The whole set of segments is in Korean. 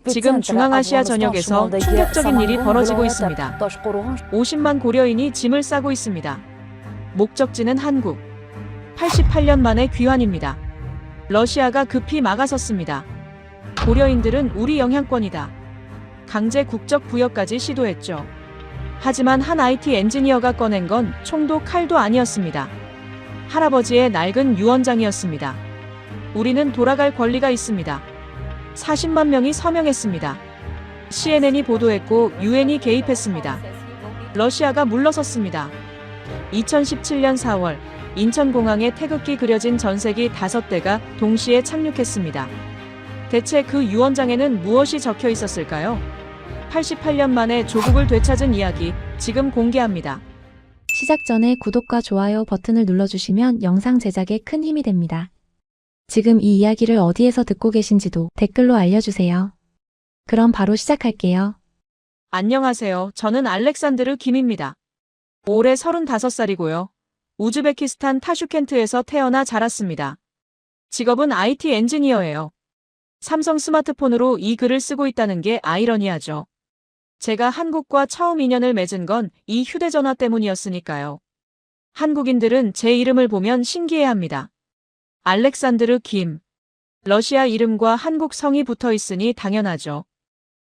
지금 중앙아시아 전역에서 충격적인 일이 벌어지고 있습니다. 50만 고려인이 짐을 싸고 있습니다. 목적지는 한국. 88년 만에 귀환입니다. 러시아가 급히 막아섰습니다. 고려인들은 우리 영향권이다. 강제 국적 부여까지 시도했죠. 하지만 한 IT 엔지니어가 꺼낸 건 총도 칼도 아니었습니다. 할아버지의 낡은 유언장이었습니다. 우리는 돌아갈 권리가 있습니다. 40만 명이 서명했습니다. CNN이 보도했고 유엔이 개입했습니다. 러시아가 물러섰습니다. 2017년 4월 인천공항에 태극기 그려진 전세기 5대가 동시에 착륙했습니다. 대체 그 유언장에는 무엇이 적혀 있었을까요? 88년 만에 조국을 되찾은 이야기 지금 공개합니다. 시작 전에 구독과 좋아요 버튼을 눌러주시면 영상 제작에 큰 힘이 됩니다. 지금 이 이야기를 어디에서 듣고 계신지도 댓글로 알려주세요. 그럼 바로 시작할게요. 안녕하세요. 저는 알렉산드르 김입니다. 올해 35살이고요. 우즈베키스탄 타슈켄트에서 태어나 자랐습니다. 직업은 IT 엔지니어예요. 삼성 스마트폰으로 이 글을 쓰고 있다는 게 아이러니하죠. 제가 한국과 처음 인연을 맺은 건 이 휴대전화 때문이었으니까요. 한국인들은 제 이름을 보면 신기해합니다. 알렉산드르 김. 러시아 이름과 한국 성이 붙어 있으니 당연하죠.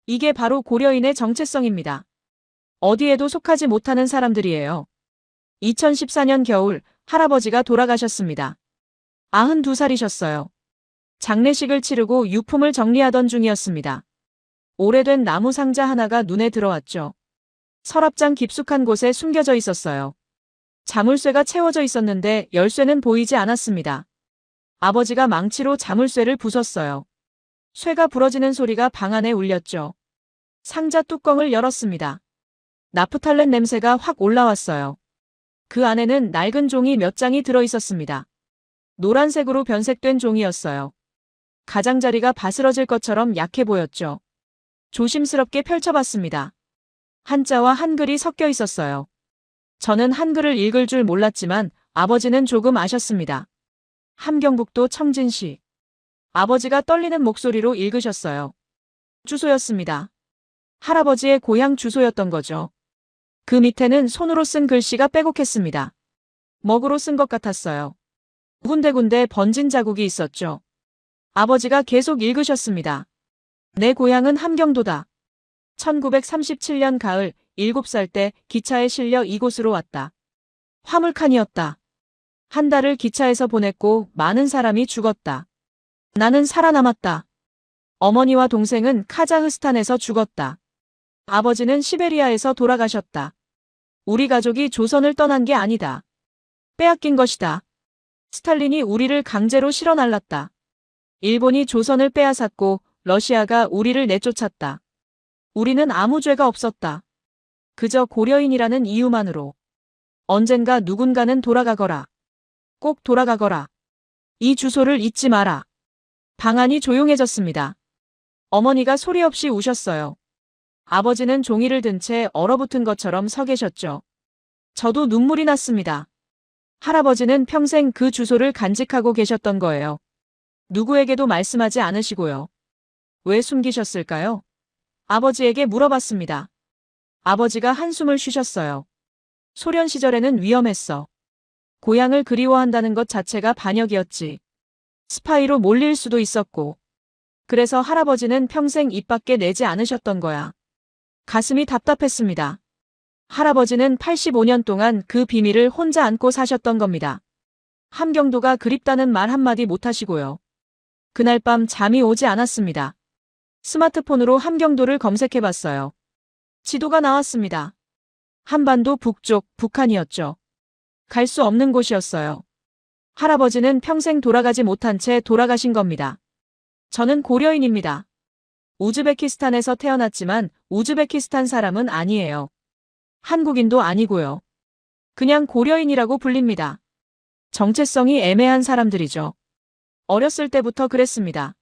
이게 바로 고려인의 정체성입니다. 어디에도 속하지 못하는 사람들이에요. 2014년 겨울 할아버지가 돌아가셨습니다. 92살이셨어요. 장례식을 치르고 유품을 정리하던 중이었습니다. 오래된 나무 상자 하나가 눈에 들어왔죠. 서랍장 깊숙한 곳에 숨겨져 있었어요. 자물쇠가 채워져 있었는데 열쇠는 보이지 않았습니다. 아버지가 망치로 자물쇠를 부쉈어요. 쇠가 부러지는 소리가 방 안에 울렸죠. 상자 뚜껑을 열었습니다. 나프탈렌 냄새가 확 올라왔어요. 그 안에는 낡은 종이 몇 장이 들어있었습니다. 노란색으로 변색된 종이였어요. 가장자리가 바스러질 것처럼 약해 보였죠. 조심스럽게 펼쳐봤습니다. 한자와 한글이 섞여 있었어요. 저는 한글을 읽을 줄 몰랐지만 아버지는 조금 아셨습니다. 함경북도 청진시. 아버지가 떨리는 목소리로 읽으셨어요. 주소였습니다. 할아버지의 고향 주소였던 거죠. 그 밑에는 손으로 쓴 글씨가 빼곡했습니다. 먹으로 쓴 것 같았어요. 군데군데 번진 자국이 있었죠. 아버지가 계속 읽으셨습니다. 내 고향은 함경도다. 1937년 가을 7살 때 기차에 실려 이곳으로 왔다. 화물칸이었다. 한 달을 기차에서 보냈고 많은 사람이 죽었다. 나는 살아남았다. 어머니와 동생은 카자흐스탄에서 죽었다. 아버지는 시베리아에서 돌아가셨다. 우리 가족이 조선을 떠난 게 아니다. 빼앗긴 것이다. 스탈린이 우리를 강제로 실어 날랐다. 일본이 조선을 빼앗았고 러시아가 우리를 내쫓았다. 우리는 아무 죄가 없었다. 그저 고려인이라는 이유만으로. 언젠가 누군가는 돌아가거라. 꼭 돌아가거라. 이 주소를 잊지 마라. 방 안이 조용해졌습니다. 어머니가 소리 없이 우셨어요. 아버지는 종이를 든 채 얼어붙은 것처럼 서 계셨죠. 저도 눈물이 났습니다. 할아버지는 평생 그 주소를 간직하고 계셨던 거예요. 누구에게도 말씀하지 않으시고요. 왜 숨기셨을까요? 아버지에게 물어봤습니다. 아버지가 한숨을 쉬셨어요. 소련 시절에는 위험했어. 고향을 그리워한다는 것 자체가 반역이었지. 스파이로 몰릴 수도 있었고. 그래서 할아버지는 평생 입 밖에 내지 않으셨던 거야. 가슴이 답답했습니다. 할아버지는 85년 동안 그 비밀을 혼자 안고 사셨던 겁니다. 함경도가 그립다는 말 한마디 못하시고요. 그날 밤 잠이 오지 않았습니다. 스마트폰으로 함경도를 검색해봤어요. 지도가 나왔습니다. 한반도 북쪽 북한이었죠. 갈 수 없는 곳이었어요. 할아버지는 평생 돌아가지 못한 채 돌아가신 겁니다. 저는 고려인입니다. 우즈베키스탄에서 태어났지만 우즈베키스탄 사람은 아니에요. 한국인도 아니고요. 그냥 고려인이라고 불립니다. 정체성이 애매한 사람들이죠. 어렸을 때부터 그랬습니다.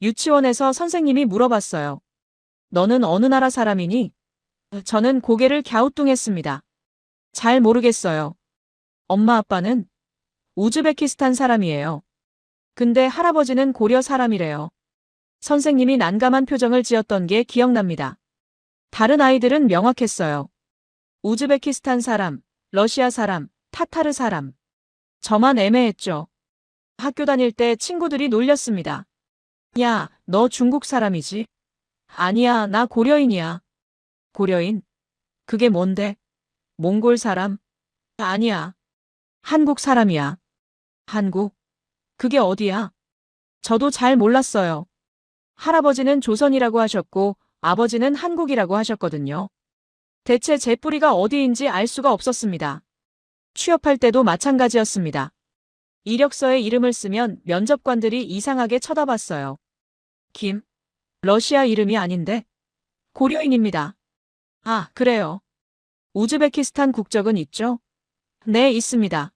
유치원에서 선생님이 물어봤어요. 너는 어느 나라 사람이니? 저는 고개를 갸우뚱했습니다. 잘 모르겠어요. 엄마 아빠는 우즈베키스탄 사람이에요. 근데 할아버지는 고려 사람이래요. 선생님이 난감한 표정을 지었던 게 기억납니다. 다른 아이들은 명확했어요. 우즈베키스탄 사람, 러시아 사람, 타타르 사람. 저만 애매했죠. 학교 다닐 때 친구들이 놀렸습니다. 야, 너 중국 사람이지? 아니야, 나 고려인이야. 고려인? 그게 뭔데? 몽골 사람? 아니야. 한국 사람이야. 한국? 그게 어디야? 저도 잘 몰랐어요. 할아버지는 조선이라고 하셨고 아버지는 한국이라고 하셨거든요. 대체 제 뿌리가 어디인지 알 수가 없었습니다. 취업할 때도 마찬가지였습니다. 이력서에 이름을 쓰면 면접관들이 이상하게 쳐다봤어요. 김? 러시아 이름이 아닌데? 고려인입니다. 아, 그래요. 우즈베키스탄 국적은 있죠? 네, 있습니다.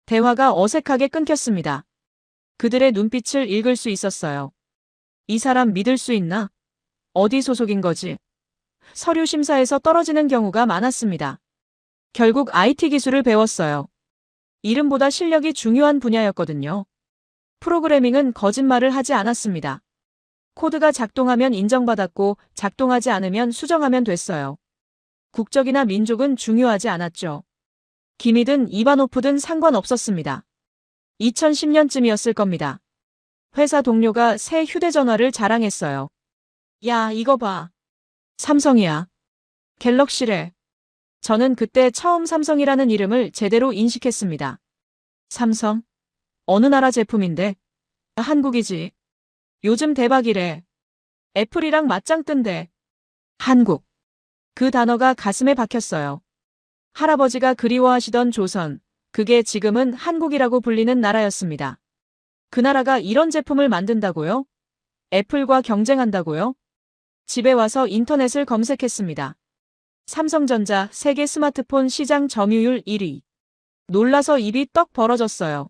대화가 어색하게 끊겼습니다. 그들의 눈빛을 읽을 수 있었어요. 이 사람 믿을 수 있나? 어디 소속인 거지? 서류 심사에서 떨어지는 경우가 많았습니다. 결국 IT 기술을 배웠어요. 이름보다 실력이 중요한 분야였거든요. 프로그래밍은 거짓말을 하지 않았습니다. 코드가 작동하면 인정받았고 작동하지 않으면 수정하면 됐어요. 국적이나 민족은 중요하지 않았죠. 김이든 이바노프든 상관없었습니다. 2010년쯤이었을 겁니다. 회사 동료가 새 휴대전화를 자랑했어요. 야, 이거 봐. 삼성이야. 갤럭시래. 저는 그때 처음 삼성이라는 이름을 제대로 인식했습니다. 삼성? 어느 나라 제품인데? 한국이지. 요즘 대박이래. 애플이랑 맞짱 뜬대. 한국. 그 단어가 가슴에 박혔어요. 할아버지가 그리워하시던 조선, 그게 지금은 한국이라고 불리는 나라였습니다. 그 나라가 이런 제품을 만든다고요? 애플과 경쟁한다고요? 집에 와서 인터넷을 검색했습니다. 삼성전자 세계 스마트폰 시장 점유율 1위. 놀라서 입이 떡 벌어졌어요.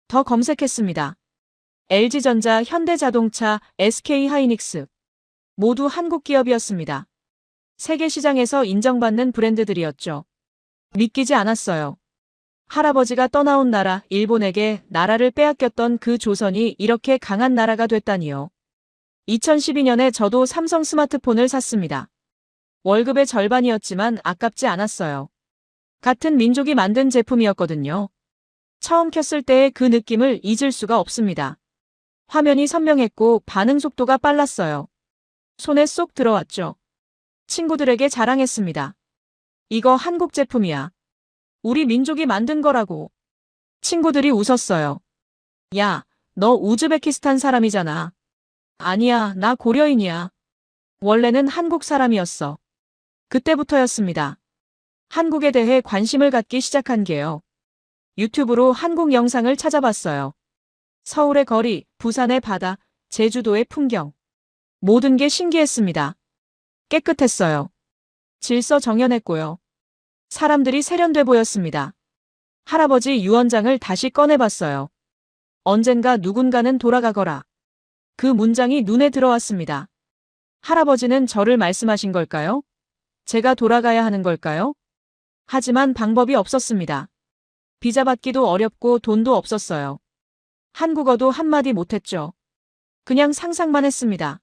더 검색했습니다. LG전자, 현대자동차, SK하이닉스. 모두 한국 기업이었습니다. 세계 시장에서 인정받는 브랜드들이었죠. 믿기지 않았어요. 할아버지가 떠나온 나라, 일본에게 나라를 빼앗겼던 그 조선이 이렇게 강한 나라가 됐다니요. 2012년에 저도 삼성 스마트폰을 샀습니다. 월급의 절반이었지만 아깝지 않았어요. 같은 민족이 만든 제품이었거든요. 처음 켰을 때의 그 느낌을 잊을 수가 없습니다. 화면이 선명했고 반응 속도가 빨랐어요. 손에 쏙 들어왔죠. 친구들에게 자랑했습니다. 이거 한국 제품이야. 우리 민족이 만든 거라고. 친구들이 웃었어요. 야, 너 우즈베키스탄 사람이잖아. 아니야, 나 고려인이야. 원래는 한국 사람이었어. 그때부터였습니다. 한국에 대해 관심을 갖기 시작한 게요. 유튜브로 한국 영상을 찾아봤어요. 서울의 거리, 부산의 바다, 제주도의 풍경. 모든 게 신기했습니다. 깨끗했어요. 질서정연했고요. 사람들이 세련돼 보였습니다. 할아버지 유언장을 다시 꺼내봤어요. 언젠가 누군가는 돌아가거라. 그 문장이 눈에 들어왔습니다. 할아버지는 저를 말씀하신 걸까요? 제가 돌아가야 하는 걸까요? 하지만 방법이 없었습니다. 비자 받기도 어렵고 돈도 없었어요. 한국어도 한마디 못했죠. 그냥 상상만 했습니다.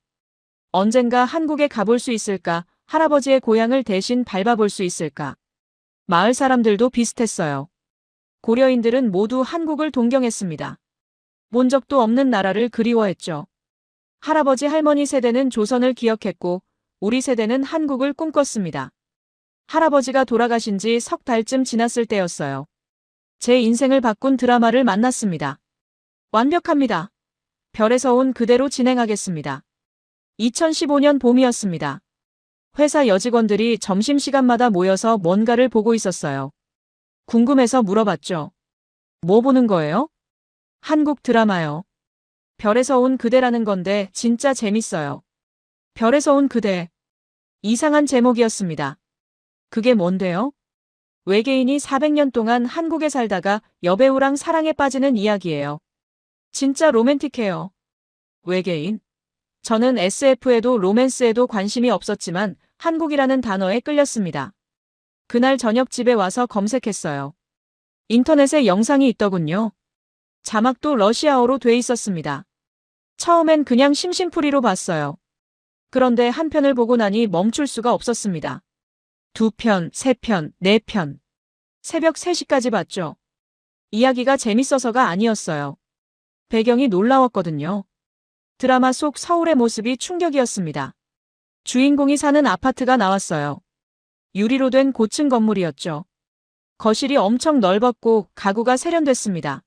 언젠가 한국에 가볼 수 있을까? 할아버지의 고향을 대신 밟아볼 수 있을까? 마을 사람들도 비슷했어요. 고려인들은 모두 한국을 동경했습니다. 본 적도 없는 나라를 그리워했죠. 할아버지 할머니 세대는 조선을 기억했고 우리 세대는 한국을 꿈꿨습니다. 할아버지가 돌아가신 지 석 달쯤 지났을 때였어요. 제 인생을 바꾼 드라마를 만났습니다. 완벽합니다. 별에서 온 그대로 진행하겠습니다. 2015년 봄이었습니다. 회사 여직원들이 점심시간마다 모여서 뭔가를 보고 있었어요. 궁금해서 물어봤죠. 뭐 보는 거예요? 한국 드라마요. 별에서 온 그대라는 건데 진짜 재밌어요. 별에서 온 그대. 이상한 제목이었습니다. 그게 뭔데요? 외계인이 400년 동안 한국에 살다가 여배우랑 사랑에 빠지는 이야기예요. 진짜 로맨틱해요. 외계인? 저는 SF에도 로맨스에도 관심이 없었지만 한국이라는 단어에 끌렸습니다. 그날 저녁 집에 와서 검색했어요. 인터넷에 영상이 있더군요. 자막도 러시아어로 돼 있었습니다. 처음엔 그냥 심심풀이로 봤어요. 그런데 한 편을 보고 나니 멈출 수가 없었습니다. 2편, 3편, 4편. 새벽 3시까지 봤죠. 이야기가 재밌어서가 아니었어요. 배경이 놀라웠거든요. 드라마 속 서울의 모습이 충격이었습니다. 주인공이 사는 아파트가 나왔어요. 유리로 된 고층 건물이었죠. 거실이 엄청 넓었고 가구가 세련됐습니다.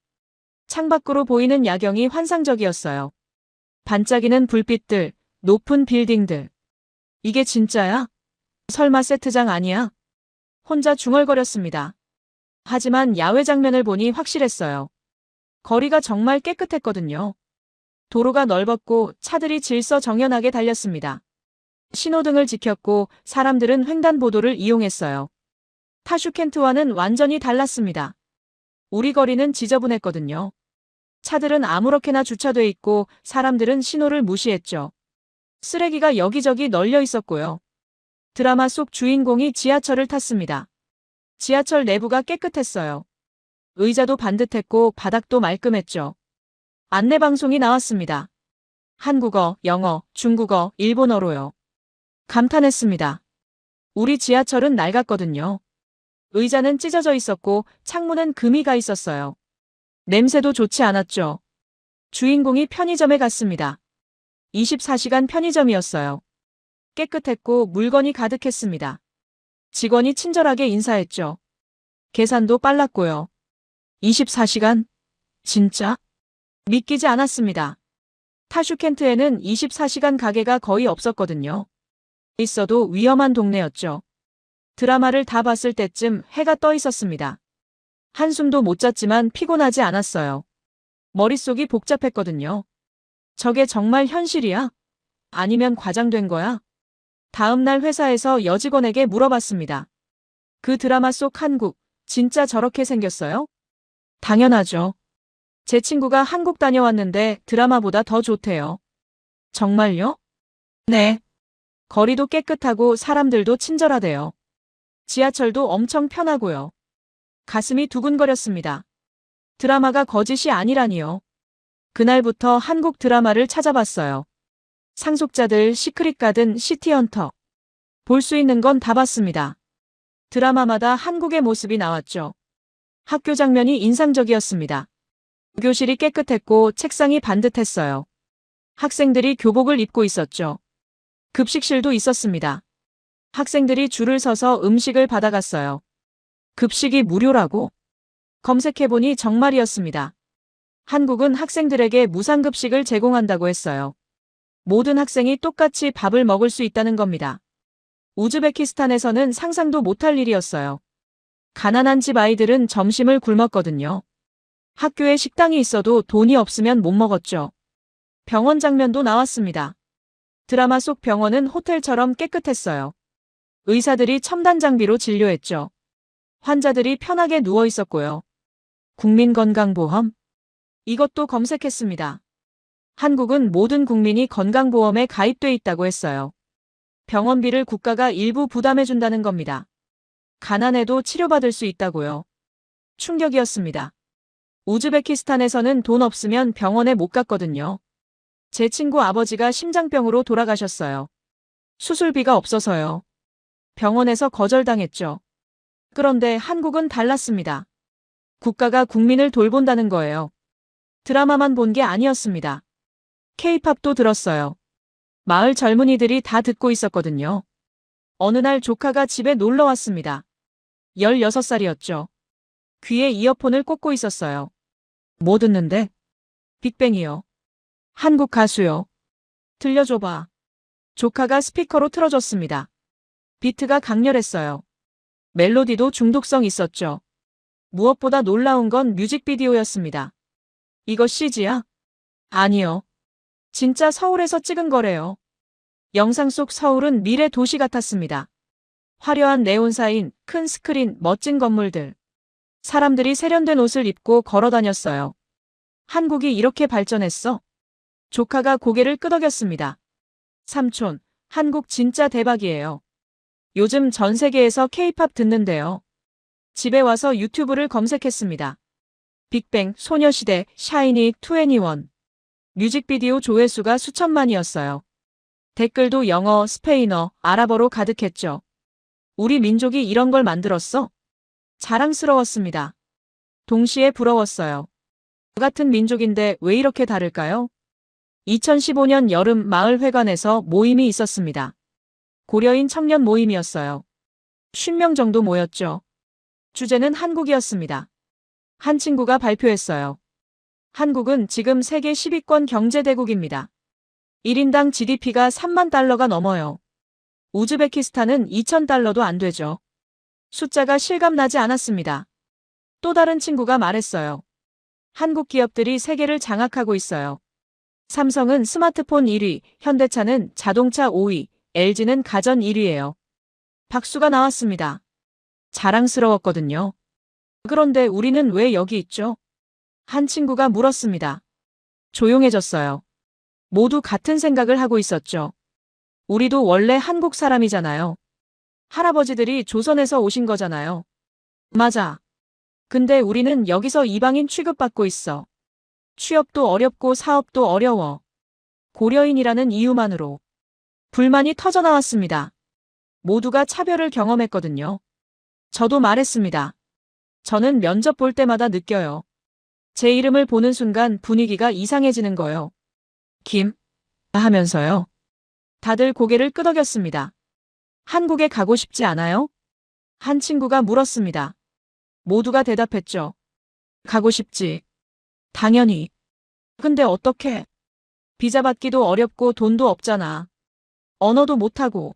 창밖으로 보이는 야경이 환상적이었어요. 반짝이는 불빛들, 높은 빌딩들. 이게 진짜야? 설마 세트장 아니야? 혼자 중얼거렸습니다. 하지만 야외 장면을 보니 확실했어요. 거리가 정말 깨끗했거든요. 도로가 넓었고 차들이 질서정연하게 달렸습니다. 신호등을 지켰고 사람들은 횡단보도를 이용했어요. 타슈켄트와는 완전히 달랐습니다. 우리 거리는 지저분했거든요. 차들은 아무렇게나 주차돼 있고 사람들은 신호를 무시했죠. 쓰레기가 여기저기 널려 있었고요. 드라마 속 주인공이 지하철을 탔습니다. 지하철 내부가 깨끗했어요. 의자도 반듯했고 바닥도 말끔했죠. 안내방송이 나왔습니다. 한국어, 영어, 중국어, 일본어로요. 감탄했습니다. 우리 지하철은 낡았거든요. 의자는 찢어져 있었고 창문은 금이 가 있었어요. 냄새도 좋지 않았죠. 주인공이 편의점에 갔습니다. 24시간 편의점이었어요. 깨끗했고 물건이 가득했습니다. 직원이 친절하게 인사했죠. 계산도 빨랐고요. 24시간? 진짜? 믿기지 않았습니다. 타슈켄트에는 24시간 가게가 거의 없었거든요. 있어도 위험한 동네였죠. 드라마를 다 봤을 때쯤 해가 떠 있었습니다. 한숨도 못 잤지만 피곤하지 않았어요. 머릿속이 복잡했거든요. 저게 정말 현실이야? 아니면 과장된 거야? 다음 날 회사에서 여직원에게 물어봤습니다. 그 드라마 속 한국, 진짜 저렇게 생겼어요? 당연하죠. 제 친구가 한국 다녀왔는데 드라마보다 더 좋대요. 정말요? 네. 거리도 깨끗하고 사람들도 친절하대요. 지하철도 엄청 편하고요. 가슴이 두근거렸습니다. 드라마가 거짓이 아니라니요. 그날부터 한국 드라마를 찾아봤어요. 상속자들, 시크릿 가든, 시티헌터. 볼 수 있는 건 다 봤습니다. 드라마마다 한국의 모습이 나왔죠. 학교 장면이 인상적이었습니다. 교실이 깨끗했고 책상이 반듯했어요. 학생들이 교복을 입고 있었죠. 급식실도 있었습니다. 학생들이 줄을 서서 음식을 받아갔어요. 급식이 무료라고? 검색해보니 정말이었습니다. 한국은 학생들에게 무상급식을 제공한다고 했어요. 모든 학생이 똑같이 밥을 먹을 수 있다는 겁니다. 우즈베키스탄에서는 상상도 못할 일이었어요. 가난한 집 아이들은 점심을 굶었거든요. 학교에 식당이 있어도 돈이 없으면 못 먹었죠. 병원 장면도 나왔습니다. 드라마 속 병원은 호텔처럼 깨끗했어요. 의사들이 첨단 장비로 진료했죠. 환자들이 편하게 누워 있었고요. 국민건강보험? 이것도 검색했습니다. 한국은 모든 국민이 건강보험에 가입돼 있다고 했어요. 병원비를 국가가 일부 부담해준다는 겁니다. 가난해도 치료받을 수 있다고요. 충격이었습니다. 우즈베키스탄에서는 돈 없으면 병원에 못 갔거든요. 제 친구 아버지가 심장병으로 돌아가셨어요. 수술비가 없어서요. 병원에서 거절당했죠. 그런데 한국은 달랐습니다. 국가가 국민을 돌본다는 거예요. 드라마만 본 게 아니었습니다. K-팝도 들었어요. 마을 젊은이들이 다 듣고 있었거든요. 어느 날 조카가 집에 놀러 왔습니다. 16살이었죠. 귀에 이어폰을 꽂고 있었어요. 뭐 듣는데? 빅뱅이요. 한국 가수요. 들려줘봐. 조카가 스피커로 틀어줬습니다. 비트가 강렬했어요. 멜로디도 중독성 있었죠. 무엇보다 놀라운 건 뮤직비디오였습니다. 이거 CG야? 아니요. 진짜 서울에서 찍은 거래요. 영상 속 서울은 미래 도시 같았습니다. 화려한 네온사인, 큰 스크린, 멋진 건물들. 사람들이 세련된 옷을 입고 걸어 다녔어요. 한국이 이렇게 발전했어? 조카가 고개를 끄덕였습니다. 삼촌, 한국 진짜 대박이에요. 요즘 전 세계에서 K-팝 듣는데요. 집에 와서 유튜브를 검색했습니다. 빅뱅, 소녀시대, 샤이니, 2NE1. 뮤직비디오 조회수가 수천만이었어요. 댓글도 영어, 스페인어, 아랍어로 가득했죠. 우리 민족이 이런 걸 만들었어? 자랑스러웠습니다. 동시에 부러웠어요. 같은 민족인데 왜 이렇게 다를까요? 2015년 여름 마을회관에서 모임이 있었습니다. 고려인 청년 모임이었어요. 50명 정도 모였죠. 주제는 한국이었습니다. 한 친구가 발표했어요. 한국은 지금 세계 10위권 경제대국입니다. 1인당 GDP가 3만 달러가 넘어요. 우즈베키스탄은 2,000달러도 안 되죠. 숫자가 실감나지 않았습니다. 또 다른 친구가 말했어요. 한국 기업들이 세계를 장악하고 있어요. 삼성은 스마트폰 1위, 현대차는 자동차 5위, LG는 가전 1위예요. 박수가 나왔습니다. 자랑스러웠거든요. 그런데 우리는 왜 여기 있죠? 한 친구가 물었습니다. 조용해졌어요. 모두 같은 생각을 하고 있었죠. 우리도 원래 한국 사람이잖아요. 할아버지들이 조선에서 오신 거잖아요. 맞아. 근데 우리는 여기서 이방인 취급받고 있어. 취업도 어렵고 사업도 어려워. 고려인이라는 이유만으로. 불만이 터져나왔습니다. 모두가 차별을 경험했거든요. 저도 말했습니다. 저는 면접 볼 때마다 느껴요. 제 이름을 보는 순간 분위기가 이상해지는 거요. 김? 하면서요. 다들 고개를 끄덕였습니다. 한국에 가고 싶지 않아요? 한 친구가 물었습니다. 모두가 대답했죠. 가고 싶지. 당연히. 근데 어떻게? 비자 받기도 어렵고 돈도 없잖아. 언어도 못하고.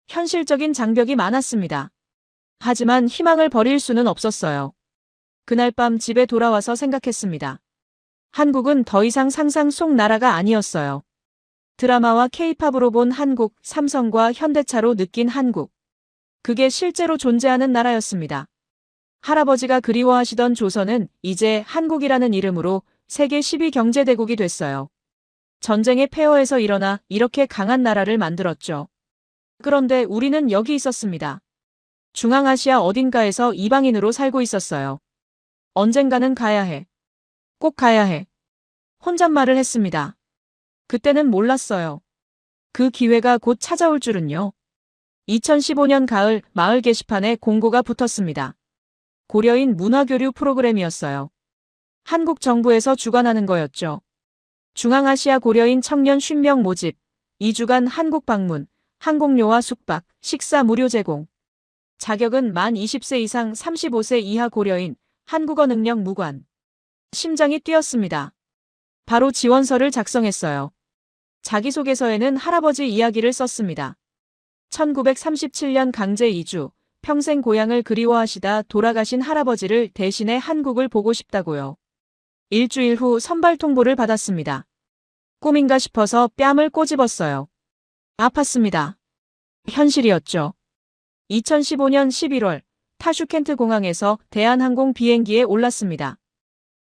현실적인 장벽이 많았습니다. 하지만 희망을 버릴 수는 없었어요. 그날 밤 집에 돌아와서 생각했습니다. 한국은 더 이상 상상 속 나라가 아니었어요. 드라마와 케이팝으로 본 한국, 삼성과 현대차로 느낀 한국. 그게 실제로 존재하는 나라였습니다. 할아버지가 그리워하시던 조선은 이제 한국이라는 이름으로 세계 10위 경제대국이 됐어요. 전쟁의 폐허에서 일어나 이렇게 강한 나라를 만들었죠. 그런데 우리는 여기 있었습니다. 중앙아시아 어딘가에서 이방인으로 살고 있었어요. 언젠가는 가야 해. 꼭 가야 해. 혼잣말을 했습니다. 그때는 몰랐어요. 그 기회가 곧 찾아올 줄은요. 2015년 가을 마을 게시판에 공고가 붙었습니다. 고려인 문화교류 프로그램이었어요. 한국 정부에서 주관하는 거였죠. 중앙아시아 고려인 청년 50명 모집, 2주간 한국 방문, 항공료와 숙박, 식사 무료 제공. 자격은 만 20세 이상 35세 이하 고려인, 한국어 능력 무관. 심장이 뛰었습니다. 바로 지원서를 작성했어요. 자기소개서에는 할아버지 이야기를 썼습니다. 1937년 강제 이주, 평생 고향을 그리워하시다 돌아가신 할아버지를 대신해 한국을 보고 싶다고요. 일주일 후 선발 통보를 받았습니다. 꿈인가 싶어서 뺨을 꼬집었어요. 아팠습니다. 현실이었죠. 2015년 11월 타슈켄트 공항에서 대한항공 비행기에 올랐습니다.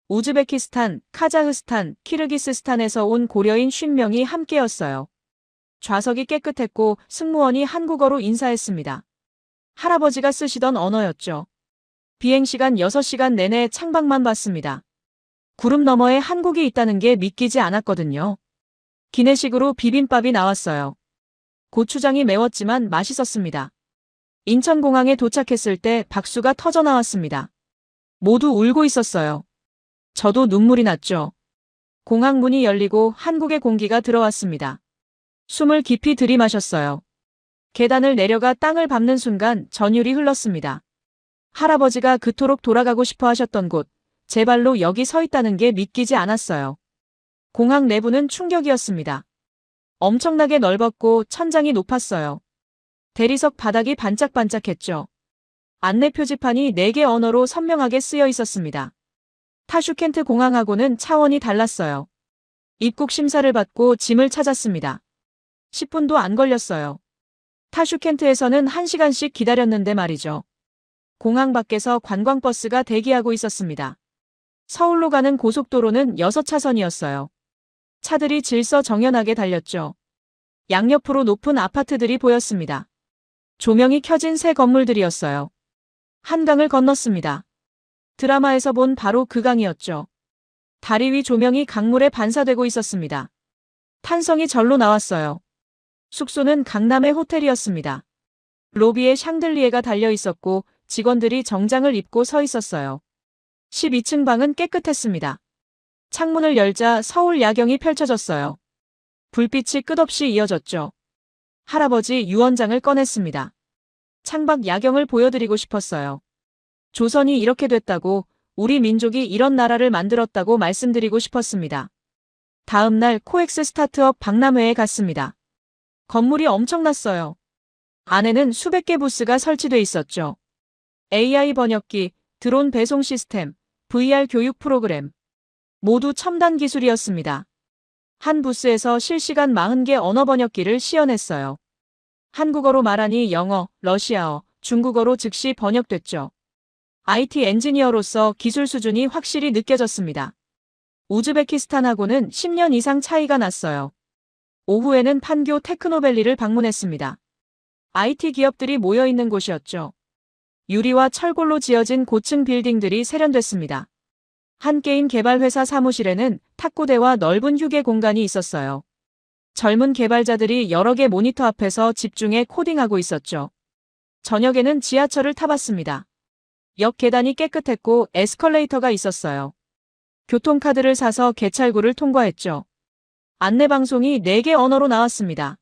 우즈베키스탄, 카자흐스탄, 키르기스스탄에서 온 고려인 50명이 함께였어요. 좌석이 깨끗했고 승무원이 한국어로 인사했습니다. 할아버지가 쓰시던 언어였죠. 비행시간 6시간 내내 창밖만 봤습니다. 구름 너머에 한국이 있다는 게 믿기지 않았거든요. 기내식으로 비빔밥이 나왔어요. 고추장이 매웠지만 맛있었습니다. 인천공항에 도착했을 때 박수가 터져나왔습니다. 모두 울고 있었어요. 저도 눈물이 났죠. 공항 문이 열리고 한국의 공기가 들어왔습니다. 숨을 깊이 들이마셨어요. 계단을 내려가 땅을 밟는 순간 전율이 흘렀습니다. 할아버지가 그토록 돌아가고 싶어 하셨던 곳, 제 발로 여기 서 있다는 게 믿기지 않았어요. 공항 내부는 충격이었습니다. 엄청나게 넓었고 천장이 높았어요. 대리석 바닥이 반짝반짝했죠. 안내 표지판이 4개 언어로 선명하게 쓰여 있었습니다. 타슈켄트 공항하고는 차원이 달랐어요. 입국 심사를 받고 짐을 찾았습니다. 10분도 안 걸렸어요. 타슈켄트에서는 1시간씩 기다렸는데 말이죠. 공항 밖에서 관광버스가 대기하고 있었습니다. 서울로 가는 고속도로는 6차선이었어요. 차들이 질서정연하게 달렸죠. 양옆으로 높은 아파트들이 보였습니다. 조명이 켜진 새 건물들이었어요. 한강을 건넜습니다. 드라마에서 본 바로 그 강이었죠. 다리 위 조명이 강물에 반사되고 있었습니다. 탄성이 절로 나왔어요. 숙소는 강남의 호텔이었습니다. 로비에 샹들리에가 달려 있었고 직원들이 정장을 입고 서 있었어요. 12층 방은 깨끗했습니다. 창문을 열자 서울 야경이 펼쳐졌어요. 불빛이 끝없이 이어졌죠. 할아버지 유언장을 꺼냈습니다. 창밖 야경을 보여드리고 싶었어요. 조선이 이렇게 됐다고, 우리 민족이 이런 나라를 만들었다고 말씀드리고 싶었습니다. 다음 날 코엑스 스타트업 박람회에 갔습니다. 건물이 엄청났어요. 안에는 수백 개 부스가 설치돼 있었죠. AI 번역기, 드론 배송 시스템, VR 교육 프로그램. 모두 첨단 기술이었습니다. 한 부스에서 실시간 40개 언어 번역기를 시연했어요. 한국어로 말하니 영어, 러시아어, 중국어로 즉시 번역됐죠. IT 엔지니어로서 기술 수준이 확실히 느껴졌습니다. 우즈베키스탄하고는 10년 이상 차이가 났어요. 오후에는 판교 테크노밸리를 방문했습니다. IT 기업들이 모여있는 곳이었죠. 유리와 철골로 지어진 고층 빌딩들이 세련됐습니다. 한 게임 개발 회사 사무실에는 탁구대와 넓은 휴게 공간이 있었어요. 젊은 개발자들이 여러 개 모니터 앞에서 집중해 코딩하고 있었죠. 저녁에는 지하철을 타봤습니다. 역 계단이 깨끗했고 에스컬레이터가 있었어요. 교통카드를 사서 개찰구를 통과했죠. 안내방송이 4개 언어로 나왔습니다.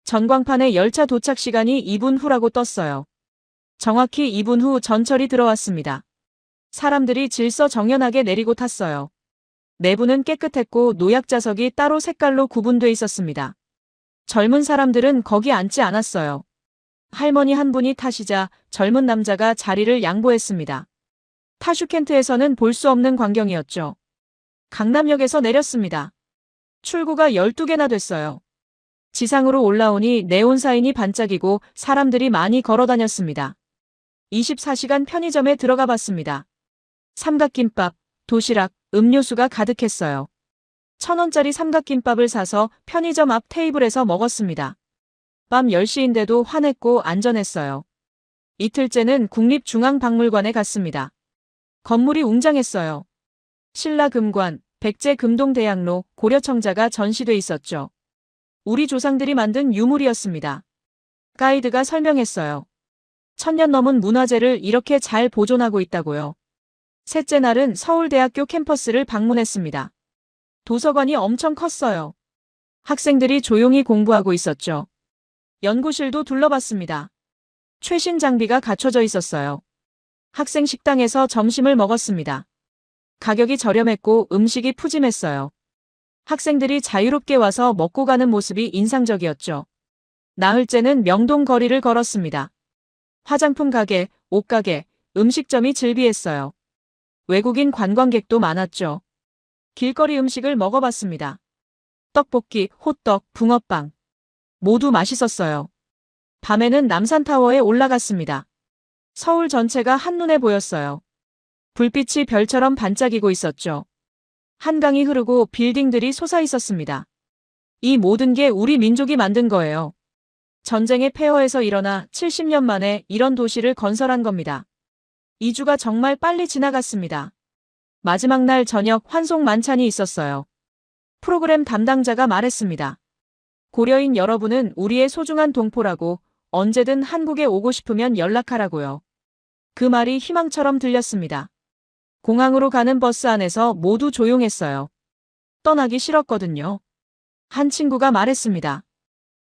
전광판에 열차 도착 시간이 2분 후라고 떴어요. 정확히 2분 후 전철이 들어왔습니다. 사람들이 질서정연하게 내리고 탔어요. 내부는 깨끗했고 노약자석이 따로 색깔로 구분돼 있었습니다. 젊은 사람들은 거기 앉지 않았어요. 할머니 한 분이 타시자 젊은 남자가 자리를 양보했습니다. 타슈켄트에서는 볼 수 없는 광경이었죠. 강남역에서 내렸습니다. 출구가 12개나 됐어요. 지상으로 올라오니 네온사인이 반짝이고 사람들이 많이 걸어다녔습니다. 24시간 편의점에 들어가 봤습니다. 삼각김밥, 도시락, 음료수가 가득했어요. 1,000원짜리 삼각김밥을 사서 편의점 앞 테이블에서 먹었습니다. 밤 10시인데도 환했고 안전했어요. 이틀째는 국립중앙박물관에 갔습니다. 건물이 웅장했어요. 신라금관, 백제금동대학로, 고려청자가 전시돼 있었죠. 우리 조상들이 만든 유물이었습니다. 가이드가 설명했어요. 1000년 넘은 문화재를 이렇게 잘 보존하고 있다고요. 셋째 날은 서울대학교 캠퍼스를 방문했습니다. 도서관이 엄청 컸어요. 학생들이 조용히 공부하고 있었죠. 연구실도 둘러봤습니다. 최신 장비가 갖춰져 있었어요. 학생 식당에서 점심을 먹었습니다. 가격이 저렴했고 음식이 푸짐했어요. 학생들이 자유롭게 와서 먹고 가는 모습이 인상적이었죠. 나흘째는 명동 거리를 걸었습니다. 화장품 가게, 옷가게, 음식점이 즐비했어요. 외국인 관광객도 많았죠. 길거리 음식을 먹어봤습니다. 떡볶이, 호떡, 붕어빵. 모두 맛있었어요. 밤에는 남산타워에 올라갔습니다. 서울 전체가 한눈에 보였어요. 불빛이 별처럼 반짝이고 있었죠. 한강이 흐르고 빌딩들이 솟아 있었습니다. 이 모든 게 우리 민족이 만든 거예요. 전쟁의 폐허에서 일어나 70년 만에 이런 도시를 건설한 겁니다. 2주가 정말 빨리 지나갔습니다. 마지막 날 저녁 환송 만찬이 있었어요. 프로그램 담당자가 말했습니다. 고려인 여러분은 우리의 소중한 동포라고, 언제든 한국에 오고 싶으면 연락하라고요. 그 말이 희망처럼 들렸습니다. 공항으로 가는 버스 안에서 모두 조용했어요. 떠나기 싫었거든요. 한 친구가 말했습니다.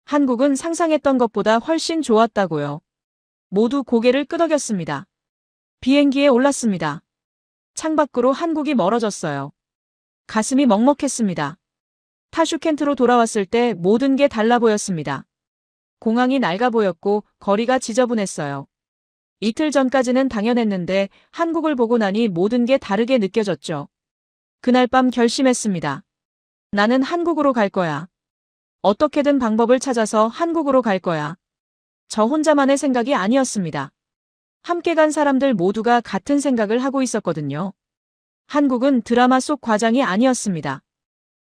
한국은 상상했던 것보다 훨씬 좋았다고요. 모두 고개를 끄덕였습니다. 비행기에 올랐습니다. 창밖으로 한국이 멀어졌어요. 가슴이 먹먹했습니다. 타슈켄트로 돌아왔을 때 모든 게 달라 보였습니다. 공항이 낡아 보였고 거리가 지저분했어요. 이틀 전까지는 당연했는데 한국을 보고 나니 모든 게 다르게 느껴졌죠. 그날 밤 결심했습니다. 나는 한국으로 갈 거야. 어떻게든 방법을 찾아서 한국으로 갈 거야. 저 혼자만의 생각이 아니었습니다. 함께 간 사람들 모두가 같은 생각을 하고 있었거든요. 한국은 드라마 속 과장이 아니었습니다.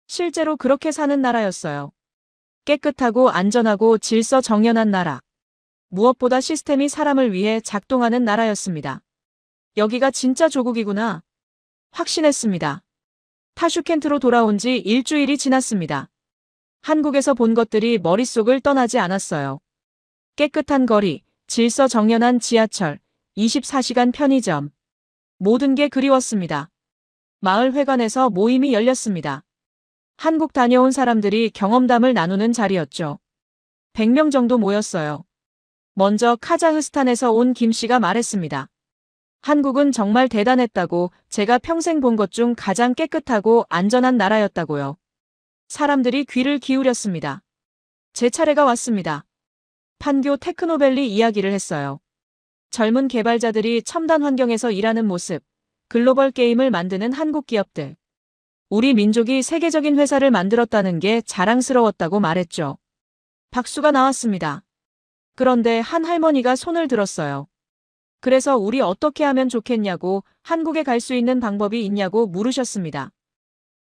실제로 그렇게 사는 나라였어요. 깨끗하고 안전하고 질서정연한 나라. 무엇보다 시스템이 사람을 위해 작동하는 나라였습니다. 여기가 진짜 조국이구나. 확신했습니다. 타슈켄트로 돌아온 지 일주일이 지났습니다. 한국에서 본 것들이 머릿속을 떠나지 않았어요. 깨끗한 거리, 질서정연한 지하철, 24시간 편의점. 모든 게 그리웠습니다. 마을 회관에서 모임이 열렸습니다. 한국 다녀온 사람들이 경험담을 나누는 자리였죠. 100명 정도 모였어요. 먼저 카자흐스탄에서 온 김 씨가 말했습니다. 한국은 정말 대단했다고, 제가 평생 본 것 중 가장 깨끗하고 안전한 나라였다고요. 사람들이 귀를 기울였습니다. 제 차례가 왔습니다. 판교 테크노밸리 이야기를 했어요. 젊은 개발자들이 첨단 환경에서 일하는 모습, 글로벌 게임을 만드는 한국 기업들. 우리 민족이 세계적인 회사를 만들었다는 게 자랑스러웠다고 말했죠. 박수가 나왔습니다. 그런데 한 할머니가 손을 들었어요. 그래서 우리 어떻게 하면 좋겠냐고, 한국에 갈 수 있는 방법이 있냐고 물으셨습니다.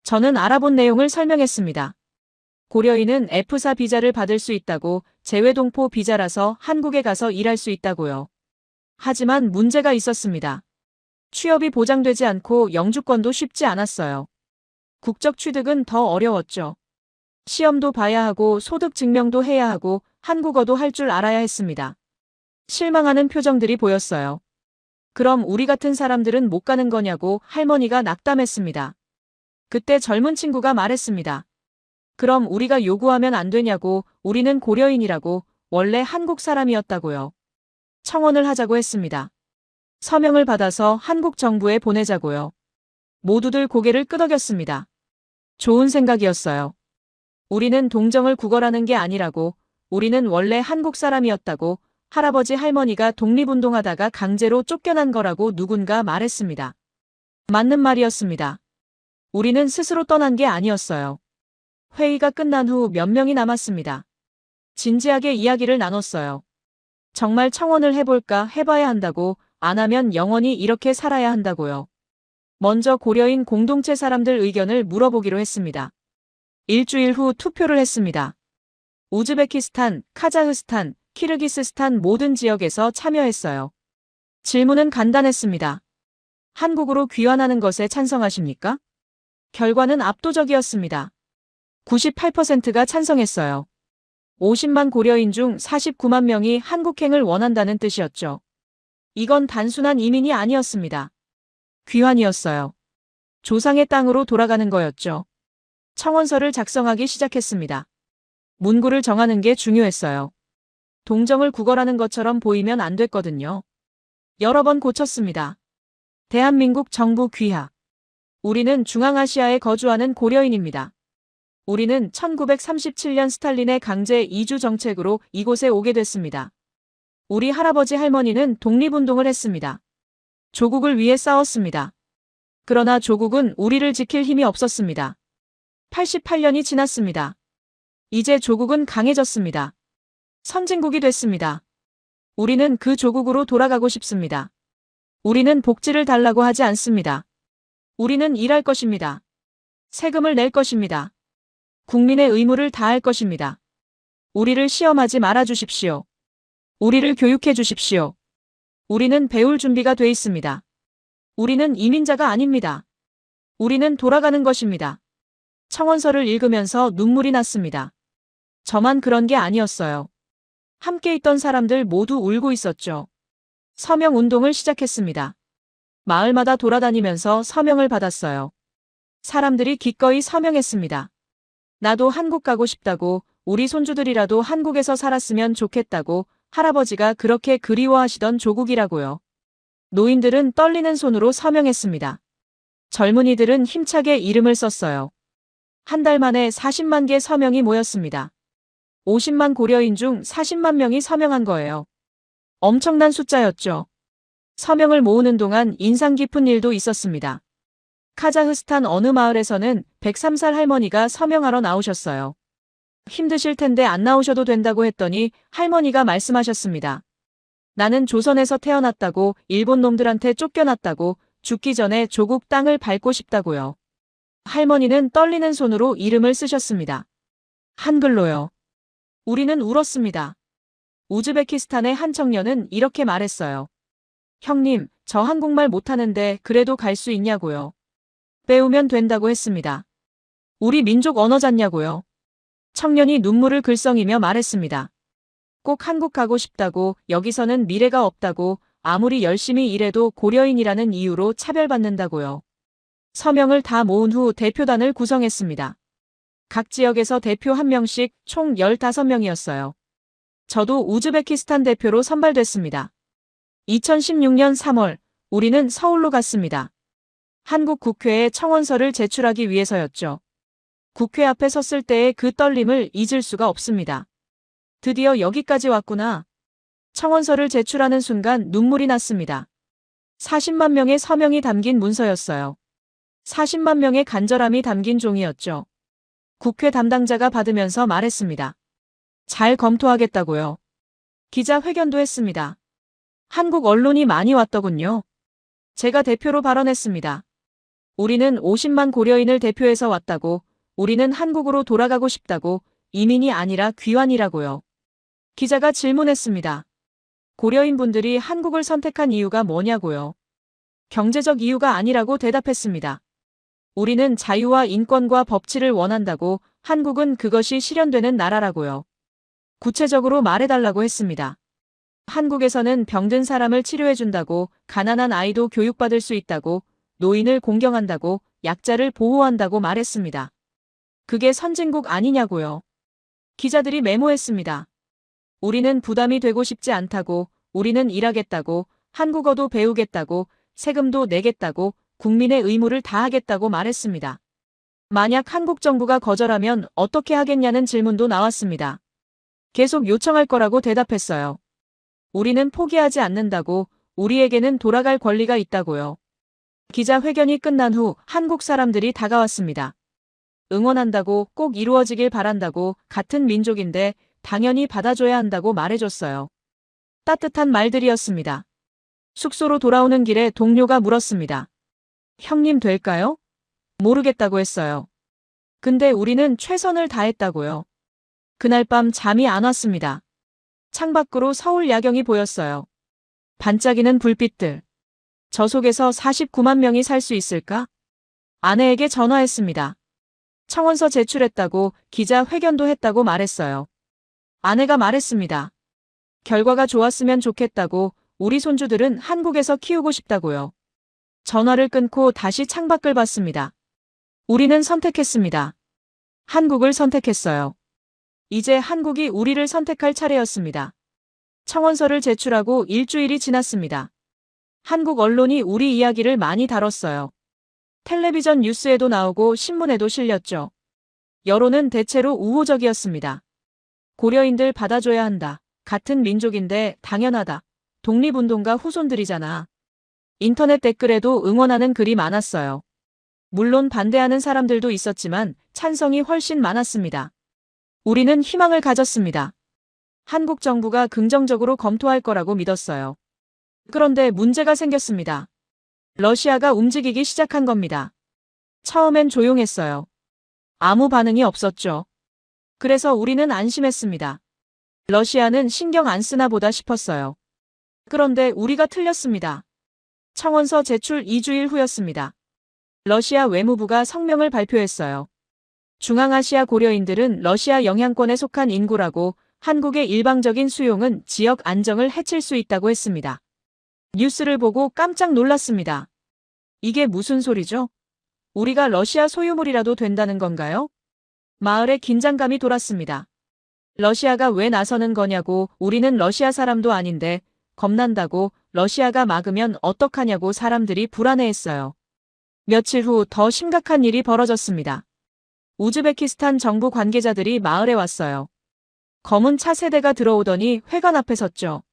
저는 알아본 내용을 설명했습니다. 고려인은 F4 비자를 받을 수 있다고, 재외동포 비자라서 한국에 가서 일할 수 있다고요. 하지만 문제가 있었습니다. 취업이 보장되지 않고 영주권도 쉽지 않았어요. 국적 취득은 더 어려웠죠. 시험도 봐야 하고 소득 증명도 해야 하고 한국어도 할 줄 알아야 했습니다. 실망하는 표정들이 보였어요. 그럼 우리 같은 사람들은 못 가는 거냐고 할머니가 낙담했습니다. 그때 젊은 친구가 말했습니다. 그럼 우리가 요구하면 안 되냐고, 우리는 고려인이라고, 원래 한국 사람이었다고요. 청원을 하자고 했습니다. 서명을 받아서 한국 정부에 보내자고요. 모두들 고개를 끄덕였습니다. 좋은 생각이었어요. 우리는 동정을 구걸하는 게 아니라고, 우리는 원래 한국 사람이었다고, 할아버지 할머니가 독립운동하다가 강제로 쫓겨난 거라고 누군가 말했습니다. 맞는 말이었습니다. 우리는 스스로 떠난 게 아니었어요. 회의가 끝난 후 몇 명이 남았습니다. 진지하게 이야기를 나눴어요. 정말 청원을 해볼까, 해봐야 한다고, 안 하면 영원히 이렇게 살아야 한다고요. 먼저 고려인 공동체 사람들 의견을 물어보기로 했습니다. 일주일 후 투표를 했습니다. 우즈베키스탄, 카자흐스탄, 키르기스스탄 모든 지역에서 참여했어요. 질문은 간단했습니다. 한국으로 귀환하는 것에 찬성하십니까? 결과는 압도적이었습니다. 98%가 찬성했어요. 50만 고려인 중 49만 명이 한국행을 원한다는 뜻이었죠. 이건 단순한 이민이 아니었습니다. 귀환이었어요. 조상의 땅으로 돌아가는 거였죠. 청원서를 작성하기 시작했습니다. 문구를 정하는 게 중요했어요. 동정을 구걸하는 것처럼 보이면 안 됐거든요. 여러 번 고쳤습니다. 대한민국 정부 귀하. 우리는 중앙아시아에 거주하는 고려인입니다. 우리는 1937년 스탈린의 강제 이주 정책으로 이곳에 오게 됐습니다. 우리 할아버지 할머니는 독립운동을 했습니다. 조국을 위해 싸웠습니다. 그러나 조국은 우리를 지킬 힘이 없었습니다. 88년이 지났습니다. 이제 조국은 강해졌습니다. 선진국이 됐습니다. 우리는 그 조국으로 돌아가고 싶습니다. 우리는 복지를 달라고 하지 않습니다. 우리는 일할 것입니다. 세금을 낼 것입니다. 국민의 의무를 다할 것입니다. 우리를 시험하지 말아 주십시오. 우리를 교육해 주십시오. 우리는 배울 준비가 돼 있습니다. 우리는 이민자가 아닙니다. 우리는 돌아가는 것입니다. 청원서를 읽으면서 눈물이 났습니다. 저만 그런 게 아니었어요. 함께 있던 사람들 모두 울고 있었죠. 서명 운동을 시작했습니다. 마을마다 돌아다니면서 서명을 받았어요. 사람들이 기꺼이 서명했습니다. 나도 한국 가고 싶다고, 우리 손주들이라도 한국에서 살았으면 좋겠다고, 할아버지가 그렇게 그리워하시던 조국이라고요. 노인들은 떨리는 손으로 서명했습니다. 젊은이들은 힘차게 이름을 썼어요. 한 달 만에 40만 개 서명이 모였습니다. 50만 고려인 중 40만 명이 서명한 거예요. 엄청난 숫자였죠. 서명을 모으는 동안 인상 깊은 일도 있었습니다. 카자흐스탄 어느 마을에서는 103살 할머니가 서명하러 나오셨어요. 힘드실 텐데 안 나오셔도 된다고 했더니 할머니가 말씀하셨습니다. 나는 조선에서 태어났다고, 일본 놈들한테 쫓겨났다고, 죽기 전에 조국 땅을 밟고 싶다고요. 할머니는 떨리는 손으로 이름을 쓰셨습니다. 한글로요. 우리는 울었습니다. 우즈베키스탄의 한 청년은 이렇게 말했어요. 형님, 저 한국말 못하는데 그래도 갈 수 있냐고요. 배우면 된다고 했습니다. 우리 민족 언어 잤냐고요? 청년이 눈물을 글썽이며 말했습니다. 꼭 한국 가고 싶다고, 여기서는 미래가 없다고, 아무리 열심히 일해도 고려인이라는 이유로 차별받는다고요. 서명을 다 모은 후 대표단을 구성했습니다. 각 지역에서 대표 1명씩 총 15명이었어요. 저도 우즈베키스탄 대표로 선발됐습니다. 2016년 3월, 우리는 서울로 갔습니다. 한국 국회에 청원서를 제출하기 위해서였죠. 국회 앞에 섰을 때의 그 떨림을 잊을 수가 없습니다. 드디어 여기까지 왔구나. 청원서를 제출하는 순간 눈물이 났습니다. 40만 명의 서명이 담긴 문서였어요. 40만 명의 간절함이 담긴 종이었죠. 국회 담당자가 받으면서 말했습니다. 잘 검토하겠다고요. 기자회견도 했습니다. 한국 언론이 많이 왔더군요. 제가 대표로 발언했습니다. 우리는 50만 고려인을 대표해서 왔다고, 우리는 한국으로 돌아가고 싶다고, 이민이 아니라 귀환이라고요. 기자가 질문했습니다. 고려인분들이 한국을 선택한 이유가 뭐냐고요. 경제적 이유가 아니라고 대답했습니다. 우리는 자유와 인권과 법치를 원한다고, 한국은 그것이 실현되는 나라라고요. 구체적으로 말해달라고 했습니다. 한국에서는 병든 사람을 치료해준다고, 가난한 아이도 교육받을 수 있다고, 노인을 공경한다고, 약자를 보호한다고 말했습니다. 그게 선진국 아니냐고요. 기자들이 메모했습니다. 우리는 부담이 되고 싶지 않다고, 우리는 일하겠다고, 한국어도 배우겠다고, 세금도 내겠다고, 국민의 의무를 다하겠다고 말했습니다. 만약 한국 정부가 거절하면 어떻게 하겠냐는 질문도 나왔습니다. 계속 요청할 거라고 대답했어요. 우리는 포기하지 않는다고, 우리에게는 돌아갈 권리가 있다고요. 기자회견이 끝난 후 한국 사람들이 다가왔습니다. 응원한다고, 꼭 이루어지길 바란다고, 같은 민족인데 당연히 받아줘야 한다고 말해줬어요. 따뜻한 말들이었습니다. 숙소로 돌아오는 길에 동료가 물었습니다. 형님 될까요? 모르겠다고 했어요. 근데 우리는 최선을 다했다고요. 그날 밤 잠이 안 왔습니다. 창밖으로 서울 야경이 보였어요. 반짝이는 불빛들. 저 속에서 49만 명이 살 수 있을까? 아내에게 전화했습니다. 청원서 제출했다고, 기자회견도 했다고 말했어요. 아내가 말했습니다. 결과가 좋았으면 좋겠다고, 우리 손주들은 한국에서 키우고 싶다고요. 전화를 끊고 다시 창밖을 봤습니다. 우리는 선택했습니다. 한국을 선택했어요. 이제 한국이 우리를 선택할 차례였습니다. 청원서를 제출하고 일주일이 지났습니다. 한국 언론이 우리 이야기를 많이 다뤘어요. 텔레비전 뉴스에도 나오고 신문에도 실렸죠. 여론은 대체로 우호적이었습니다. 고려인들 받아줘야 한다. 같은 민족인데 당연하다. 독립운동가 후손들이잖아. 인터넷 댓글에도 응원하는 글이 많았어요. 물론 반대하는 사람들도 있었지만 찬성이 훨씬 많았습니다. 우리는 희망을 가졌습니다. 한국 정부가 긍정적으로 검토할 거라고 믿었어요. 그런데 문제가 생겼습니다. 러시아가 움직이기 시작한 겁니다. 처음엔 조용했어요. 아무 반응이 없었죠. 그래서 우리는 안심했습니다. 러시아는 신경 안 쓰나 보다 싶었어요. 그런데 우리가 틀렸습니다. 청원서 제출 2주일 후였습니다. 러시아 외무부가 성명을 발표했어요. 중앙아시아 고려인들은 러시아 영향권에 속한 인구라고, 한국의 일방적인 수용은 지역 안정을 해칠 수 있다고 했습니다. 뉴스를 보고 깜짝 놀랐습니다. 이게 무슨 소리죠? 우리가 러시아 소유물이라도 된다는 건가요? 마을에 긴장감이 돌았습니다. 러시아가 왜 나서는 거냐고, 우리는 러시아 사람도 아닌데 겁난다고, 러시아가 막으면 어떡하냐고 사람들이 불안해했어요. 며칠 후 더 심각한 일이 벌어졌습니다. 우즈베키스탄 정부 관계자들이 마을에 왔어요. 검은 차 세대가 들어오더니 회관 앞에 섰죠.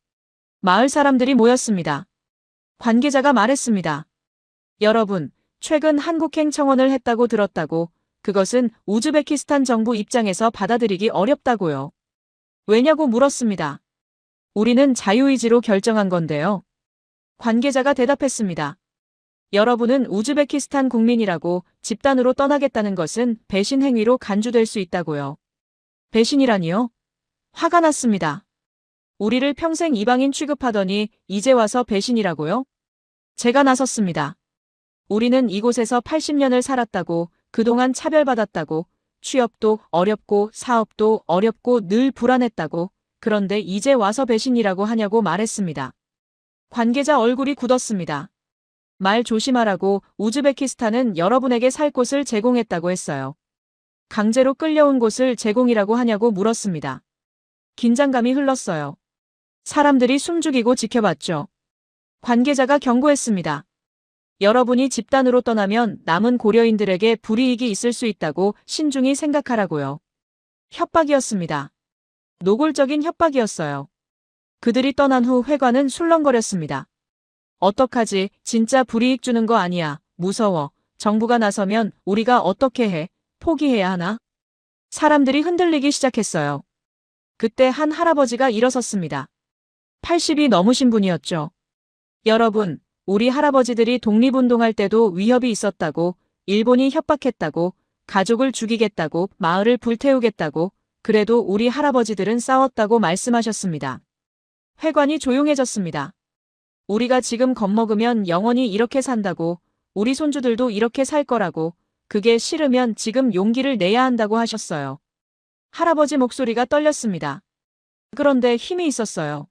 마을 사람들이 모였습니다. 관계자가 말했습니다. 여러분, 최근 한국행 청원을 했다고 들었다고, 그것은 우즈베키스탄 정부 입장에서 받아들이기 어렵다고요. 왜냐고 물었습니다. 우리는 자유의지로 결정한 건데요. 관계자가 대답했습니다. 여러분은 우즈베키스탄 국민이라고, 집단으로 떠나겠다는 것은 배신 행위로 간주될 수 있다고요. 배신이라니요? 화가 났습니다. 우리를 평생 이방인 취급하더니 이제 와서 배신이라고요? 제가 나섰습니다. 우리는 이곳에서 80년을 살았다고, 그동안 차별받았다고, 취업도 어렵고 사업도 어렵고 늘 불안했다고, 그런데 이제 와서 배신이라고 하냐고 말했습니다. 관계자 얼굴이 굳었습니다. 말 조심하라고 우즈베키스탄은 여러분에게 살 곳을 제공했다고 했어요. 강제로 끌려온 곳을 제공이라고 하냐고 물었습니다. 긴장감이 흘렀어요. 사람들이 숨죽이고 지켜봤죠. 관계자가 경고했습니다. 여러분이 집단으로 떠나면 남은 고려인들에게 불이익이 있을 수 있다고 신중히 생각하라고요. 협박이었습니다. 노골적인 협박이었어요. 그들이 떠난 후 회관은 술렁거렸습니다. 어떡하지? 진짜 불이익 주는 거 아니야. 무서워. 정부가 나서면 우리가 어떻게 해? 포기해야 하나? 사람들이 흔들리기 시작했어요. 그때 한 할아버지가 일어섰습니다. 80이 넘으신 분이었죠. 여러분, 우리 할아버지들이 독립운동할 때도 위협이 있었다고, 일본이 협박했다고, 가족을 죽이겠다고, 마을을 불태우겠다고, 그래도 우리 할아버지들은 싸웠다고 말씀하셨습니다. 회관이 조용해졌습니다. 우리가 지금 겁먹으면 영원히 이렇게 산다고, 우리 손주들도 이렇게 살 거라고, 그게 싫으면 지금 용기를 내야 한다고 하셨어요. 할아버지 목소리가 떨렸습니다. 그런데 힘이 있었어요.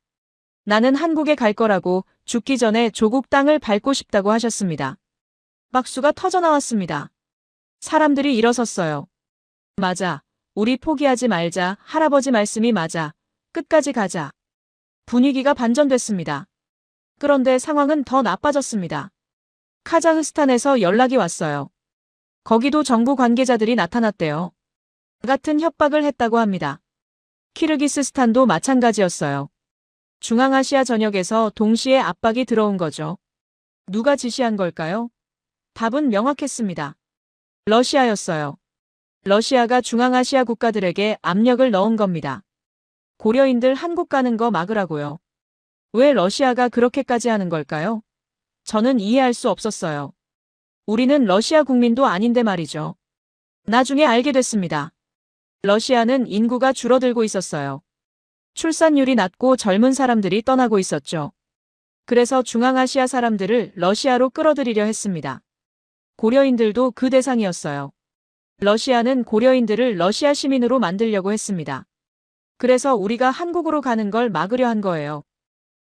나는 한국에 갈 거라고, 죽기 전에 조국 땅을 밟고 싶다고 하셨습니다. 박수가 터져나왔습니다. 사람들이 일어섰어요. 맞아. 우리 포기하지 말자. 할아버지 말씀이 맞아. 끝까지 가자. 분위기가 반전됐습니다. 그런데 상황은 더 나빠졌습니다. 카자흐스탄에서 연락이 왔어요. 거기도 정부 관계자들이 나타났대요. 같은 협박을 했다고 합니다. 키르기스스탄도 마찬가지였어요. 중앙아시아 전역에서 동시에 압박이 들어온 거죠. 누가 지시한 걸까요? 답은 명확했습니다. 러시아였어요. 러시아가 중앙아시아 국가들에게 압력을 넣은 겁니다. 고려인들 한국 가는 거 막으라고요. 왜 러시아가 그렇게까지 하는 걸까요? 저는 이해할 수 없었어요. 우리는 러시아 국민도 아닌데 말이죠. 나중에 알게 됐습니다. 러시아는 인구가 줄어들고 있었어요. 출산율이 낮고 젊은 사람들이 떠나고 있었죠. 그래서 중앙아시아 사람들을 러시아로 끌어들이려 했습니다. 고려인들도 그 대상이었어요. 러시아는 고려인들을 러시아 시민으로 만들려고 했습니다. 그래서 우리가 한국으로 가는 걸 막으려 한 거예요.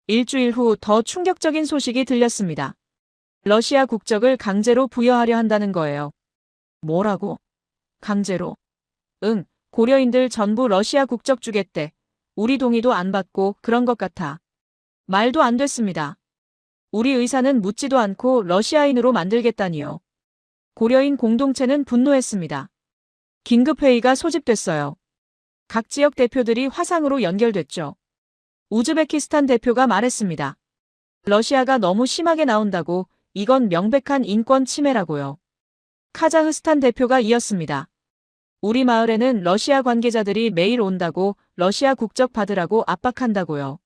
일주일 후 더 충격적인 소식이 들렸습니다. 러시아 국적을 강제로 부여하려 한다는 거예요. 뭐라고? 강제로? 응, 고려인들 전부 러시아 국적 주겠대. 우리 동의도 안 받고 그런 것 같아. 말도 안 됐습니다. 우리 의사는 묻지도 않고 러시아인으로 만들겠다니요. 고려인 공동체는 분노했습니다. 긴급회의가 소집됐어요. 각 지역 대표들이 화상으로 연결됐죠. 우즈베키스탄 대표가 말했습니다. 러시아가 너무 심하게 나온다고, 이건 명백한 인권 침해라고요. 카자흐스탄 대표가 이었습니다. 우리 마을에는 러시아 관계자들이 매일 온다고, 러시아 국적 받으라고 압박한다고요.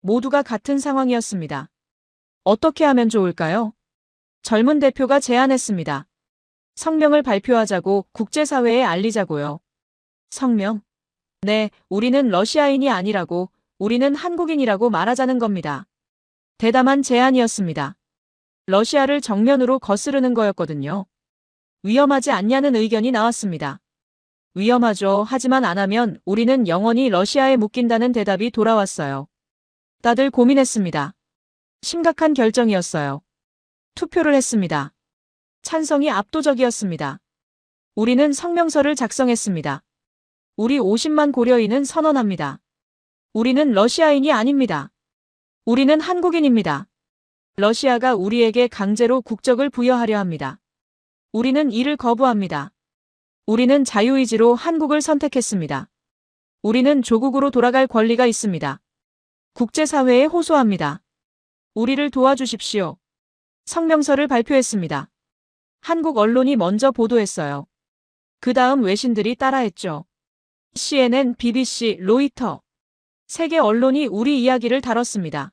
모두가 같은 상황이었습니다. 어떻게 하면 좋을까요? 젊은 대표가 제안했습니다. 성명을 발표하자고, 국제사회에 알리자고요. 성명? 네, 우리는 러시아인이 아니라고, 우리는 한국인이라고 말하자는 겁니다. 대담한 제안이었습니다. 러시아를 정면으로 거스르는 거였거든요. 위험하지 않냐는 의견이 나왔습니다. 위험하죠. 하지만 안 하면 우리는 영원히 러시아에 묶인다는 대답이 돌아왔어요. 다들 고민했습니다. 심각한 결정이었어요. 투표를 했습니다. 찬성이 압도적이었습니다. 우리는 성명서를 작성했습니다. 우리 50만 고려인은 선언합니다. 우리는 러시아인이 아닙니다. 우리는 한국인입니다. 러시아가 우리에게 강제로 국적을 부여하려 합니다. 우리는 이를 거부합니다. 우리는 자유의지로 한국을 선택했습니다. 우리는 조국으로 돌아갈 권리가 있습니다. 국제사회에 호소합니다. 우리를 도와주십시오. 성명서를 발표했습니다. 한국 언론이 먼저 보도했어요. 그 다음 외신들이 따라했죠. CNN, BBC, 로이터. 세계 언론이 우리 이야기를 다뤘습니다.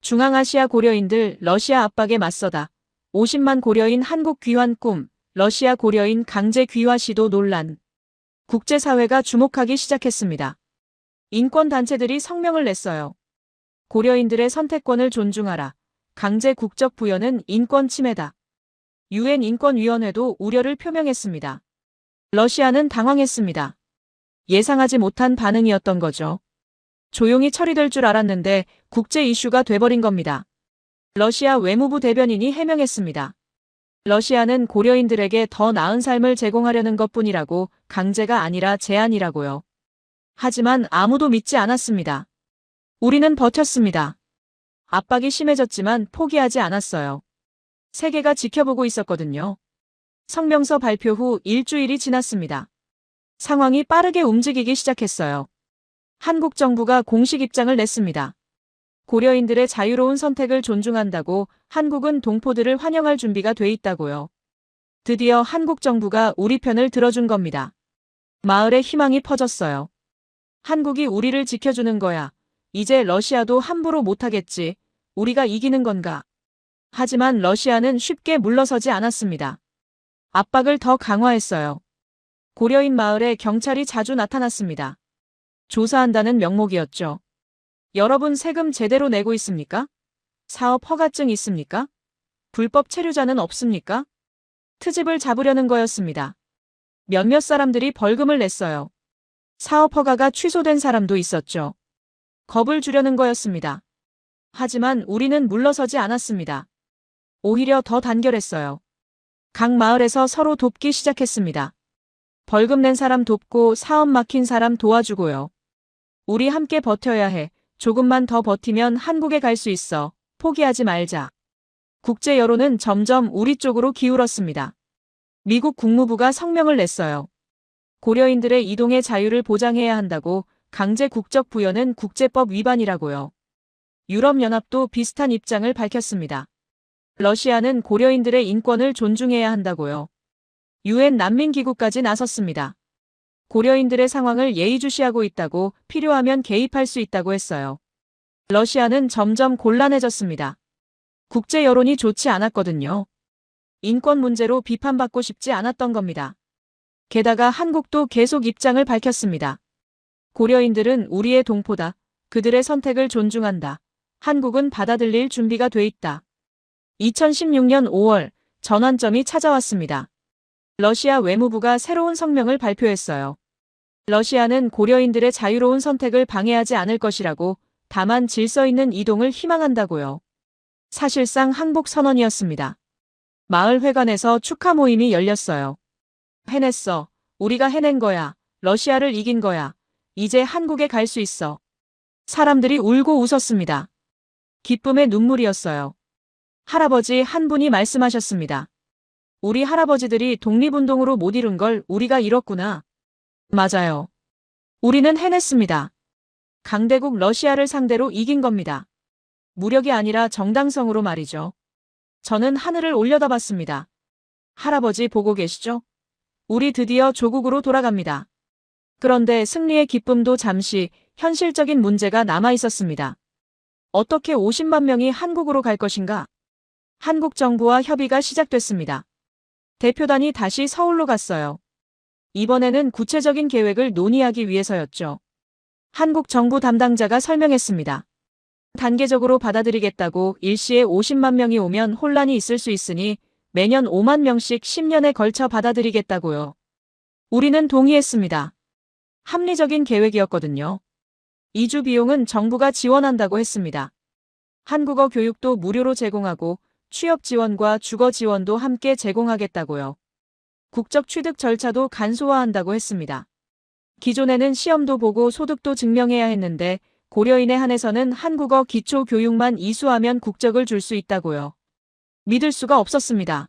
중앙아시아 고려인들 러시아 압박에 맞서다. 50만 고려인 한국 귀환 꿈, 러시아 고려인 강제 귀화 시도 논란. 국제사회가 주목하기 시작했습니다. 인권단체들이 성명을 냈어요. 고려인들의 선택권을 존중하라. 강제 국적 부여는 인권 침해다. 유엔 인권위원회도 우려를 표명했습니다. 러시아는 당황했습니다. 예상하지 못한 반응이었던 거죠. 조용히 처리될 줄 알았는데 국제 이슈가 돼버린 겁니다. 러시아 외무부 대변인이 해명했습니다. 러시아는 고려인들에게 더 나은 삶을 제공하려는 것뿐이라고, 강제가 아니라 제안이라고요. 하지만 아무도 믿지 않았습니다. 우리는 버텼습니다. 압박이 심해졌지만 포기하지 않았어요. 세계가 지켜보고 있었거든요. 성명서 발표 후 일주일이 지났습니다. 상황이 빠르게 움직이기 시작했어요. 한국 정부가 공식 입장을 냈습니다. 고려인들의 자유로운 선택을 존중한다고, 한국은 동포들을 환영할 준비가 돼 있다고요. 드디어 한국 정부가 우리 편을 들어준 겁니다. 마을에 희망이 퍼졌어요. 한국이 우리를 지켜주는 거야. 이제 러시아도 함부로 못하겠지. 우리가 이기는 건가? 하지만 러시아는 쉽게 물러서지 않았습니다. 압박을 더 강화했어요. 고려인 마을에 경찰이 자주 나타났습니다. 조사한다는 명목이었죠. 여러분 세금 제대로 내고 있습니까? 사업 허가증 있습니까? 불법 체류자는 없습니까? 트집을 잡으려는 거였습니다. 몇몇 사람들이 벌금을 냈어요. 사업 허가가 취소된 사람도 있었죠. 겁을 주려는 거였습니다. 하지만 우리는 물러서지 않았습니다. 오히려 더 단결했어요. 각 마을에서 서로 돕기 시작했습니다. 벌금 낸 사람 돕고 사업 막힌 사람 도와주고요. 우리 함께 버텨야 해. 조금만 더 버티면 한국에 갈 수 있어. 포기하지 말자. 국제 여론은 점점 우리 쪽으로 기울었습니다. 미국 국무부가 성명을 냈어요. 고려인들의 이동의 자유를 보장해야 한다고, 강제 국적 부여는 국제법 위반이라고요. 유럽연합도 비슷한 입장을 밝혔습니다. 러시아는 고려인들의 인권을 존중해야 한다고요. 유엔 난민기구까지 나섰습니다. 고려인들의 상황을 예의주시하고 있다고, 필요하면 개입할 수 있다고 했어요. 러시아는 점점 곤란해졌습니다. 국제 여론이 좋지 않았거든요. 인권 문제로 비판받고 싶지 않았던 겁니다. 게다가 한국도 계속 입장을 밝혔습니다. 고려인들은 우리의 동포다. 그들의 선택을 존중한다. 한국은 받아들일 준비가 돼 있다. 2016년 5월 전환점이 찾아왔습니다. 러시아 외무부가 새로운 성명을 발표했어요. 러시아는 고려인들의 자유로운 선택을 방해하지 않을 것이라고, 다만 질서 있는 이동을 희망한다고요. 사실상 항복 선언이었습니다. 마을 회관에서 축하 모임이 열렸어요. 해냈어. 우리가 해낸 거야. 러시아를 이긴 거야. 이제 한국에 갈 수 있어. 사람들이 울고 웃었습니다. 기쁨의 눈물이었어요. 할아버지 한 분이 말씀하셨습니다. 우리 할아버지들이 독립운동으로 못 이룬 걸 우리가 이뤘구나. 맞아요. 우리는 해냈습니다. 강대국 러시아를 상대로 이긴 겁니다. 무력이 아니라 정당성으로 말이죠. 저는 하늘을 올려다봤습니다. 할아버지 보고 계시죠? 우리 드디어 조국으로 돌아갑니다. 그런데 승리의 기쁨도 잠시 현실적인 문제가 남아 있었습니다. 어떻게 50만 명이 한국으로 갈 것인가? 한국 정부와 협의가 시작됐습니다. 대표단이 다시 서울로 갔어요. 이번에는 구체적인 계획을 논의하기 위해서였죠. 한국 정부 담당자가 설명했습니다. 단계적으로 받아들이겠다고, 일시에 50만 명이 오면 혼란이 있을 수 있으니 매년 5만 명씩 10년에 걸쳐 받아들이겠다고요. 우리는 동의했습니다. 합리적인 계획이었거든요. 이주 비용은 정부가 지원한다고 했습니다. 한국어 교육도 무료로 제공하고, 취업 지원과 주거 지원도 함께 제공하겠다고요. 국적 취득 절차도 간소화한다고 했습니다. 기존에는 시험도 보고 소득도 증명해야 했는데, 고려인에 한해서는 한국어 기초 교육만 이수하면 국적을 줄 수 있다고요. 믿을 수가 없었습니다.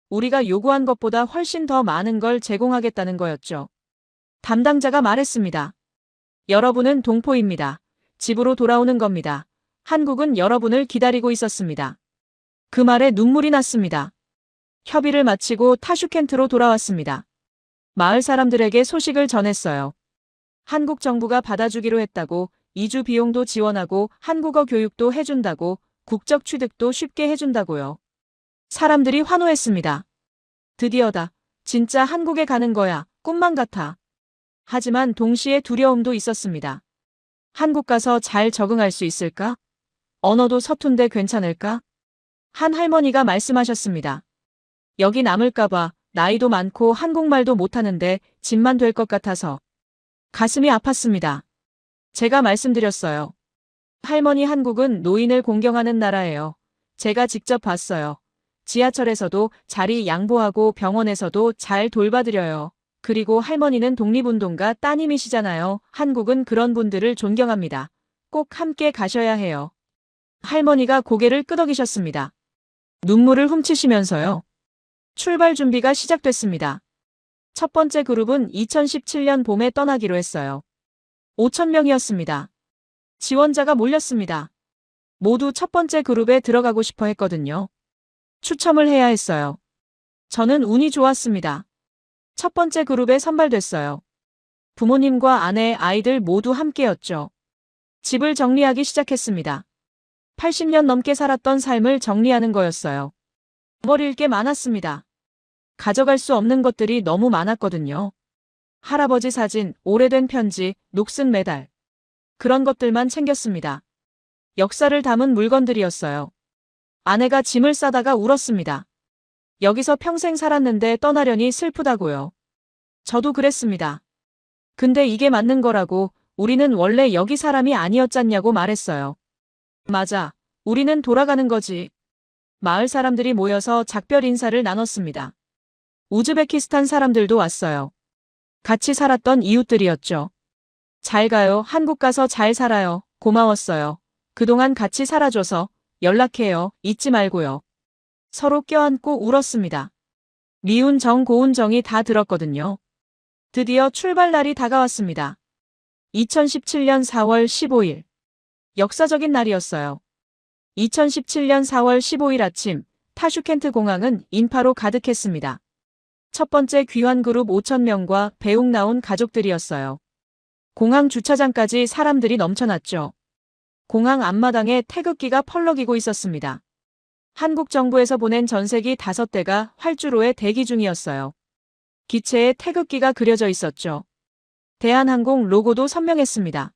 우리가 요구한 것보다 훨씬 더 많은 걸 제공하겠다는 거였죠. 담당자가 말했습니다. 여러분은 동포입니다. 집으로 돌아오는 겁니다. 한국은 여러분을 기다리고 있었습니다. 그 말에 눈물이 났습니다. 협의를 마치고 타슈켄트로 돌아왔습니다. 마을 사람들에게 소식을 전했어요. 한국 정부가 받아주기로 했다고, 이주 비용도 지원하고 한국어 교육도 해준다고, 국적 취득도 쉽게 해준다고요. 사람들이 환호했습니다. 드디어다. 진짜 한국에 가는 거야. 꿈만 같아. 하지만 동시에 두려움도 있었습니다. 한국 가서 잘 적응할 수 있을까? 언어도 서툰데 괜찮을까? 한 할머니가 말씀하셨습니다. 여기 남을까봐 나이도 많고 한국말도 못하는데 집만 될 것 같아서 가슴이 아팠습니다. 제가 말씀드렸어요. 할머니, 한국은 노인을 공경하는 나라예요. 제가 직접 봤어요. 지하철에서도 자리 양보하고 병원에서도 잘 돌봐드려요. 그리고 할머니는 독립운동가 따님이시잖아요. 한국은 그런 분들을 존경합니다. 꼭 함께 가셔야 해요. 할머니가 고개를 끄덕이셨습니다. 눈물을 훔치시면서요. 출발 준비가 시작됐습니다. 첫 번째 그룹은 2017년 봄에 떠나기로 했어요. 5천 명이었습니다. 지원자가 몰렸습니다. 모두 첫 번째 그룹에 들어가고 싶어 했거든요. 추첨을 해야 했어요. 저는 운이 좋았습니다. 첫 번째 그룹에 선발됐어요. 부모님과 아내, 아이들 모두 함께였죠. 집을 정리하기 시작했습니다. 80년 넘게 살았던 삶을 정리하는 거였어요. 버릴 게 많았습니다. 가져갈 수 없는 것들이 너무 많았거든요. 할아버지 사진, 오래된 편지, 녹슨 메달. 그런 것들만 챙겼습니다. 역사를 담은 물건들이었어요. 아내가 짐을 싸다가 울었습니다. 여기서 평생 살았는데 떠나려니 슬프다고요. 저도 그랬습니다. 근데 이게 맞는 거라고, 우리는 원래 여기 사람이 아니었잖냐고 말했어요. 맞아. 우리는 돌아가는 거지. 마을 사람들이 모여서 작별 인사를 나눴습니다. 우즈베키스탄 사람들도 왔어요. 같이 살았던 이웃들이었죠. 잘 가요. 한국 가서 잘 살아요. 고마웠어요. 그동안 같이 살아줘서 연락해요. 잊지 말고요. 서로 껴안고 울었습니다. 미운 정, 고운 정이 다 들었거든요. 드디어 출발 날이 다가왔습니다. 2017년 4월 15일. 역사적인 날이었어요. 2017년 4월 15일 아침, 타슈켄트 공항은 인파로 가득했습니다. 첫 번째 귀환 그룹 5천 명과 배웅 나온 가족들이었어요. 공항 주차장까지 사람들이 넘쳐났죠. 공항 앞마당에 태극기가 펄럭이고 있었습니다. 한국 정부에서 보낸 전세기 5대가 활주로에 대기 중이었어요. 기체에 태극기가 그려져 있었죠. 대한항공 로고도 선명했습니다.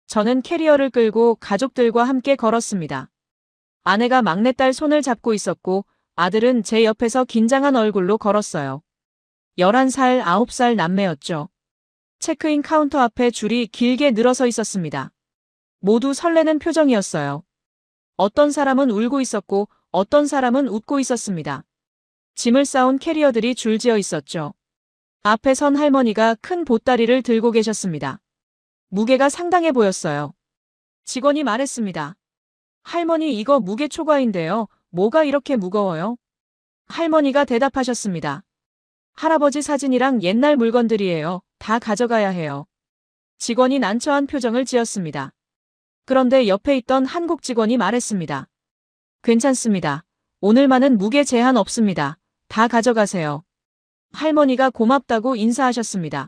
저는 캐리어를 끌고 가족들과 함께 걸었습니다. 아내가 막내딸 손을 잡고 있었고 아들은 제 옆에서 긴장한 얼굴로 걸었어요. 11살, 9살 남매였죠. 체크인 카운터 앞에 줄이 길게 늘어서 있었습니다. 모두 설레는 표정이었어요. 어떤 사람은 울고 있었고 어떤 사람은 웃고 있었습니다. 짐을 싸온 캐리어들이 줄지어 있었죠. 앞에 선 할머니가 큰 보따리를 들고 계셨습니다. 무게가 상당해 보였어요. 직원이 말했습니다. 할머니, 이거 무게 초과인데요. 뭐가 이렇게 무거워요? 할머니가 대답하셨습니다. 할아버지 사진이랑 옛날 물건들이에요. 다 가져가야 해요. 직원이 난처한 표정을 지었습니다. 그런데 옆에 있던 한국 직원이 말했습니다. 괜찮습니다. 오늘만은 무게 제한 없습니다. 다 가져가세요. 할머니가 고맙다고 인사하셨습니다.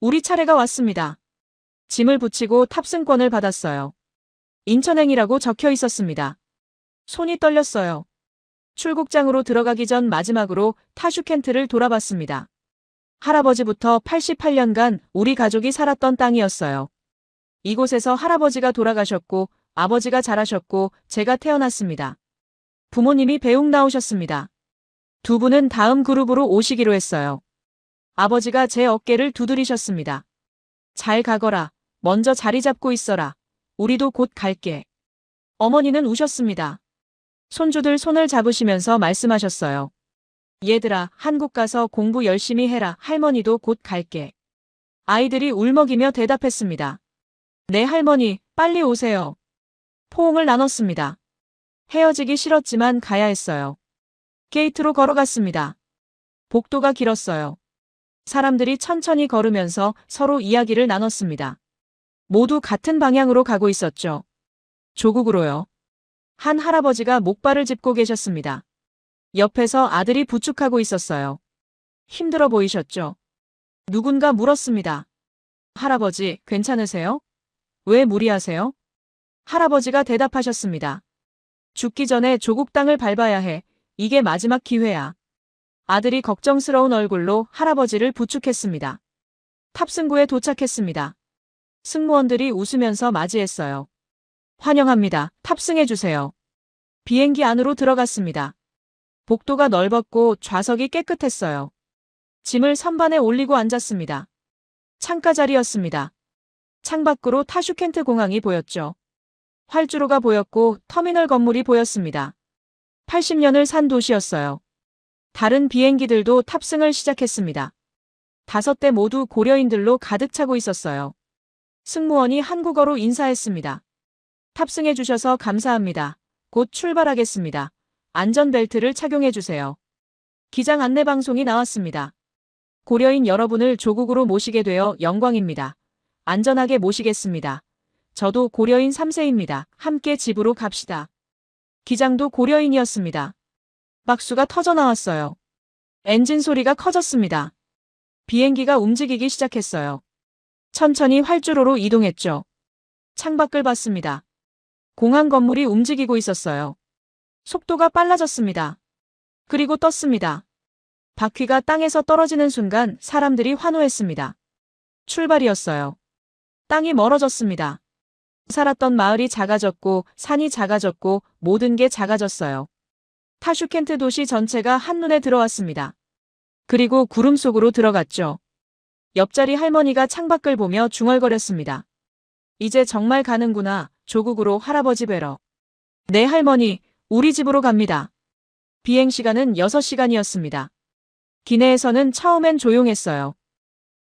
우리 차례가 왔습니다. 짐을 붙이고 탑승권을 받았어요. 인천행이라고 적혀 있었습니다. 손이 떨렸어요. 출국장으로 들어가기 전 마지막으로 타슈켄트를 돌아봤습니다. 할아버지부터 88년간 우리 가족이 살았던 땅이었어요. 이곳에서 할아버지가 돌아가셨고 아버지가 자라셨고 제가 태어났습니다. 부모님이 배웅 나오셨습니다. 두 분은 다음 그룹으로 오시기로 했어요. 아버지가 제 어깨를 두드리셨습니다. 잘 가거라. 먼저 자리 잡고 있어라. 우리도 곧 갈게. 어머니는 우셨습니다. 손주들 손을 잡으시면서 말씀하셨어요. 얘들아, 한국 가서 공부 열심히 해라. 할머니도 곧 갈게. 아이들이 울먹이며 대답했습니다. 네, 할머니, 빨리 오세요. 포옹을 나눴습니다. 헤어지기 싫었지만 가야 했어요. 게이트로 걸어갔습니다. 복도가 길었어요. 사람들이 천천히 걸으면서 서로 이야기를 나눴습니다. 모두 같은 방향으로 가고 있었죠. 조국으로요. 한 할아버지가 목발을 짚고 계셨습니다. 옆에서 아들이 부축하고 있었어요. 힘들어 보이셨죠? 누군가 물었습니다. 할아버지, 괜찮으세요? 왜 무리하세요? 할아버지가 대답하셨습니다. 죽기 전에 조국 땅을 밟아야 해. 이게 마지막 기회야. 아들이 걱정스러운 얼굴로 할아버지를 부축했습니다. 탑승구에 도착했습니다. 승무원들이 웃으면서 맞이했어요. 환영합니다. 탑승해주세요. 비행기 안으로 들어갔습니다. 복도가 넓었고 좌석이 깨끗했어요. 짐을 선반에 올리고 앉았습니다. 창가 자리였습니다. 창밖으로 타슈켄트 공항이 보였죠. 활주로가 보였고 터미널 건물이 보였습니다. 80년을 산 도시였어요. 다른 비행기들도 탑승을 시작했습니다. 5대 모두 고려인들로 가득 차고 있었어요. 승무원이 한국어로 인사했습니다. 탑승해 주셔서 감사합니다. 곧 출발하겠습니다. 안전벨트를 착용해 주세요. 기장 안내 방송이 나왔습니다. 고려인 여러분을 조국으로 모시게 되어 영광입니다. 안전하게 모시겠습니다. 저도 고려인 3세입니다. 함께 집으로 갑시다. 기장도 고려인이었습니다. 박수가 터져 나왔어요. 엔진 소리가 커졌습니다. 비행기가 움직이기 시작했어요. 천천히 활주로로 이동했죠. 창밖을 봤습니다. 공항 건물이 움직이고 있었어요. 속도가 빨라졌습니다. 그리고 떴습니다. 바퀴가 땅에서 떨어지는 순간 사람들이 환호했습니다. 출발이었어요. 땅이 멀어졌습니다. 살았던 마을이 작아졌고 산이 작아졌고 모든 게 작아졌어요. 타슈켄트 도시 전체가 한눈에 들어왔습니다. 그리고 구름 속으로 들어갔죠. 옆자리 할머니가 창밖을 보며 중얼거렸습니다. 이제 정말 가는구나. 조국으로 할아버지 뵈러. 네 할머니, 우리 집으로 갑니다. 비행 시간은 6시간이었습니다. 기내에서는 처음엔 조용했어요.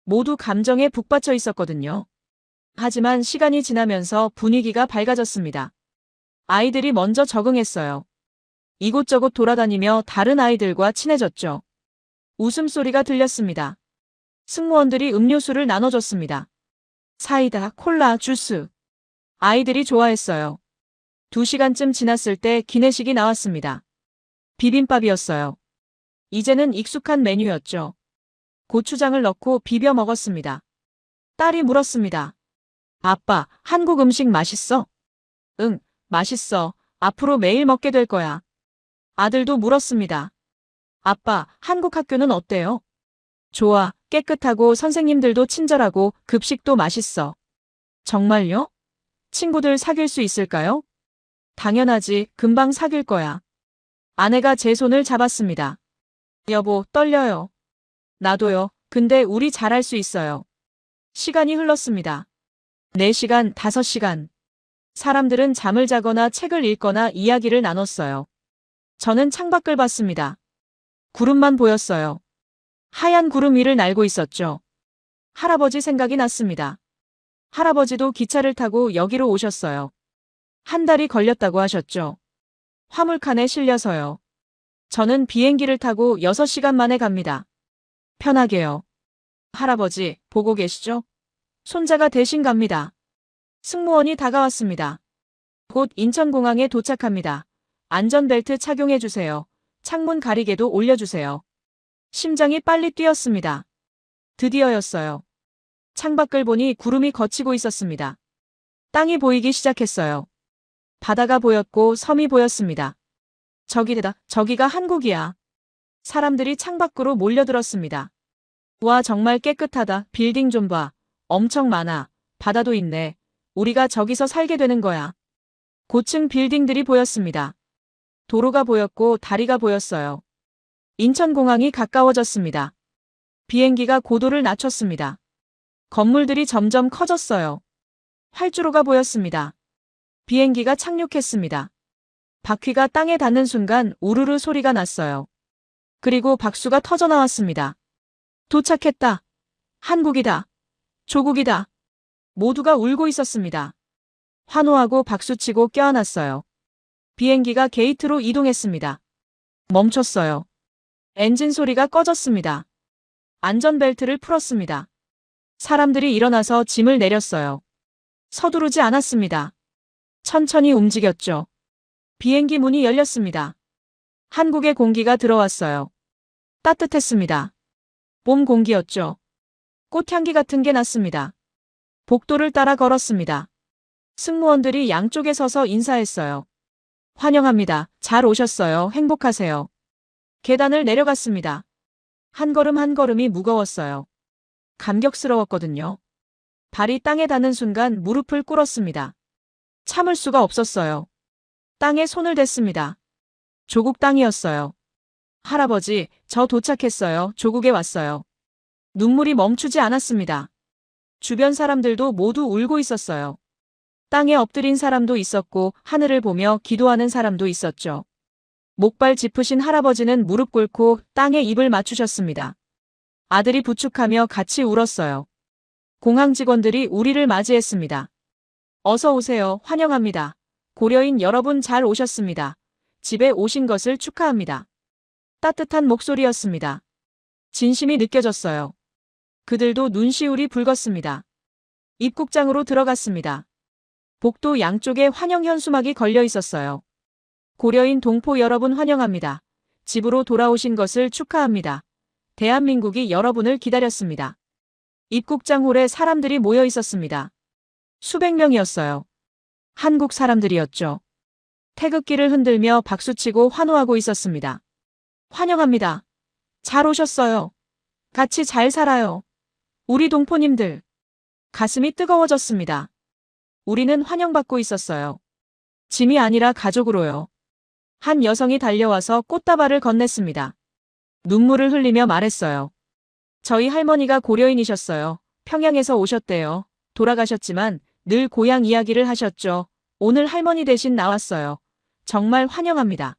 모두 감정에 북받쳐 있었거든요. 하지만 시간이 지나면서 분위기가 밝아졌습니다. 아이들이 먼저 적응했어요. 이곳저곳 돌아다니며 다른 아이들과 친해졌죠. 웃음소리가 들렸습니다. 승무원들이 음료수를 나눠줬습니다. 사이다, 콜라, 주스. 아이들이 좋아했어요. 2시간쯤 지났을 때 기내식이 나왔습니다. 비빔밥이었어요. 이제는 익숙한 메뉴였죠. 고추장을 넣고 비벼 먹었습니다. 딸이 물었습니다. 아빠, 한국 음식 맛있어? 응, 맛있어. 앞으로 매일 먹게 될 거야. 아들도 물었습니다. 아빠, 한국 학교는 어때요? 좋아, 깨끗하고 선생님들도 친절하고 급식도 맛있어. 정말요? 친구들 사귈 수 있을까요? 당연하지, 금방 사귈 거야. 아내가 제 손을 잡았습니다. 여보, 떨려요. 나도요. 근데 우리 잘할 수 있어요. 시간이 흘렀습니다. 4시간, 5시간. 사람들은 잠을 자거나 책을 읽거나 이야기를 나눴어요. 저는 창밖을 봤습니다. 구름만 보였어요. 하얀 구름 위를 날고 있었죠. 할아버지 생각이 났습니다. 할아버지도 기차를 타고 여기로 오셨어요. 한 달이 걸렸다고 하셨죠. 화물칸에 실려서요. 저는 비행기를 타고 6시간 만에 갑니다. 편하게요. 할아버지, 보고 계시죠? 손자가 대신 갑니다. 승무원이 다가왔습니다. 곧 인천공항에 도착합니다. 안전벨트 착용해 주세요. 창문 가리개도 올려주세요. 심장이 빨리 뛰었습니다. 드디어였어요. 창밖을 보니 구름이 걷히고 있었습니다. 땅이 보이기 시작했어요. 바다가 보였고 섬이 보였습니다. 저기가 한국이야. 사람들이 창밖으로 몰려들었습니다. 와, 정말 깨끗하다. 빌딩 좀 봐. 엄청 많아. 바다도 있네. 우리가 저기서 살게 되는 거야. 고층 빌딩들이 보였습니다. 도로가 보였고 다리가 보였어요. 인천공항이 가까워졌습니다. 비행기가 고도를 낮췄습니다. 건물들이 점점 커졌어요. 활주로가 보였습니다. 비행기가 착륙했습니다. 바퀴가 땅에 닿는 순간 우르르 소리가 났어요. 그리고 박수가 터져 나왔습니다. 도착했다. 한국이다. 조국이다. 모두가 울고 있었습니다. 환호하고 박수치고 껴안았어요. 비행기가 게이트로 이동했습니다. 멈췄어요. 엔진 소리가 꺼졌습니다. 안전벨트를 풀었습니다. 사람들이 일어나서 짐을 내렸어요. 서두르지 않았습니다. 천천히 움직였죠. 비행기 문이 열렸습니다. 한국의 공기가 들어왔어요. 따뜻했습니다. 봄 공기였죠. 꽃향기 같은 게 났습니다. 복도를 따라 걸었습니다. 승무원들이 양쪽에 서서 인사했어요. 환영합니다. 잘 오셨어요. 행복하세요. 계단을 내려갔습니다. 한 걸음 한 걸음이 무거웠어요. 감격스러웠거든요. 발이 땅에 닿는 순간 무릎을 꿇었습니다. 참을 수가 없었어요. 땅에 손을 댔습니다. 조국 땅이었어요. 할아버지, 저 도착했어요. 조국에 왔어요. 눈물이 멈추지 않았습니다. 주변 사람들도 모두 울고 있었어요. 땅에 엎드린 사람도 있었고 하늘을 보며 기도하는 사람도 있었죠. 목발 짚으신 할아버지는 무릎 꿇고 땅에 입을 맞추셨습니다. 아들이 부축하며 같이 울었어요. 공항 직원들이 우리를 맞이했습니다. 어서 오세요. 환영합니다. 고려인 여러분 잘 오셨습니다. 집에 오신 것을 축하합니다. 따뜻한 목소리였습니다. 진심이 느껴졌어요. 그들도 눈시울이 붉었습니다. 입국장으로 들어갔습니다. 복도 양쪽에 환영 현수막이 걸려 있었어요. 고려인 동포 여러분 환영합니다. 집으로 돌아오신 것을 축하합니다. 대한민국이 여러분을 기다렸습니다. 입국장 홀에 사람들이 모여 있었습니다. 수백 명이었어요. 한국 사람들이었죠. 태극기를 흔들며 박수치고 환호하고 있었습니다. 환영합니다. 잘 오셨어요. 같이 잘 살아요. 우리 동포님들. 가슴이 뜨거워졌습니다. 우리는 환영받고 있었어요. 짐이 아니라 가족으로요. 한 여성이 달려와서 꽃다발을 건넸습니다. 눈물을 흘리며 말했어요. 저희 할머니가 고려인이셨어요. 평양에서 오셨대요. 돌아가셨지만 늘 고향 이야기를 하셨죠. 오늘 할머니 대신 나왔어요. 정말 환영합니다.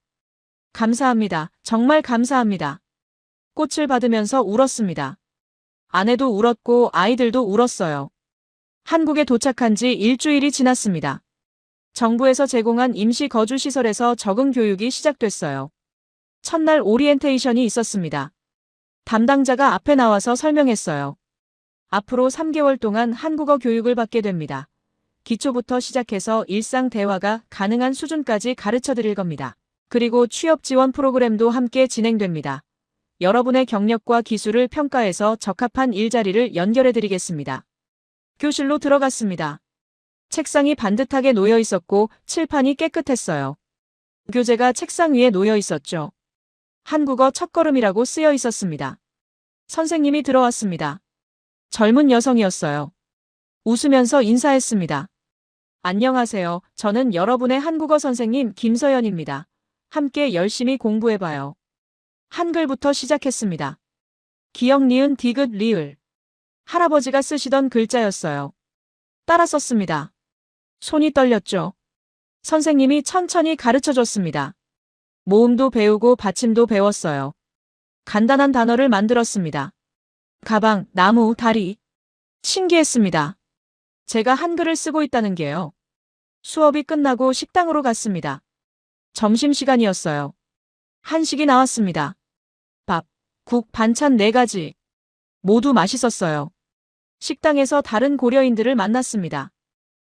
감사합니다. 정말 감사합니다. 꽃을 받으면서 울었습니다. 아내도 울었고 아이들도 울었어요. 한국에 도착한 지 일주일이 지났습니다. 정부에서 제공한 임시 거주 시설에서 적응 교육이 시작됐어요. 첫날 오리엔테이션이 있었습니다. 담당자가 앞에 나와서 설명했어요. 앞으로 3개월 동안 한국어 교육을 받게 됩니다. 기초부터 시작해서 일상 대화가 가능한 수준까지 가르쳐 드릴 겁니다. 그리고 취업 지원 프로그램도 함께 진행됩니다. 여러분의 경력과 기술을 평가해서 적합한 일자리를 연결해 드리겠습니다. 교실로 들어갔습니다. 책상이 반듯하게 놓여 있었고 칠판이 깨끗했어요. 교재가 책상 위에 놓여 있었죠. 한국어 첫걸음이라고 쓰여 있었습니다. 선생님이 들어왔습니다. 젊은 여성이었어요. 웃으면서 인사했습니다. 안녕하세요. 저는 여러분의 한국어 선생님 김서연입니다. 함께 열심히 공부해봐요. 한글부터 시작했습니다. 기역, 니은, 디귿, 리을. 할아버지가 쓰시던 글자였어요. 따라 썼습니다. 손이 떨렸죠. 선생님이 천천히 가르쳐줬습니다. 모음도 배우고 받침도 배웠어요. 간단한 단어를 만들었습니다. 가방, 나무, 다리. 신기했습니다. 제가 한글을 쓰고 있다는 게요. 수업이 끝나고 식당으로 갔습니다. 점심시간이었어요. 한식이 나왔습니다. 밥, 국, 반찬 4가지. 모두 맛있었어요. 식당에서 다른 고려인들을 만났습니다.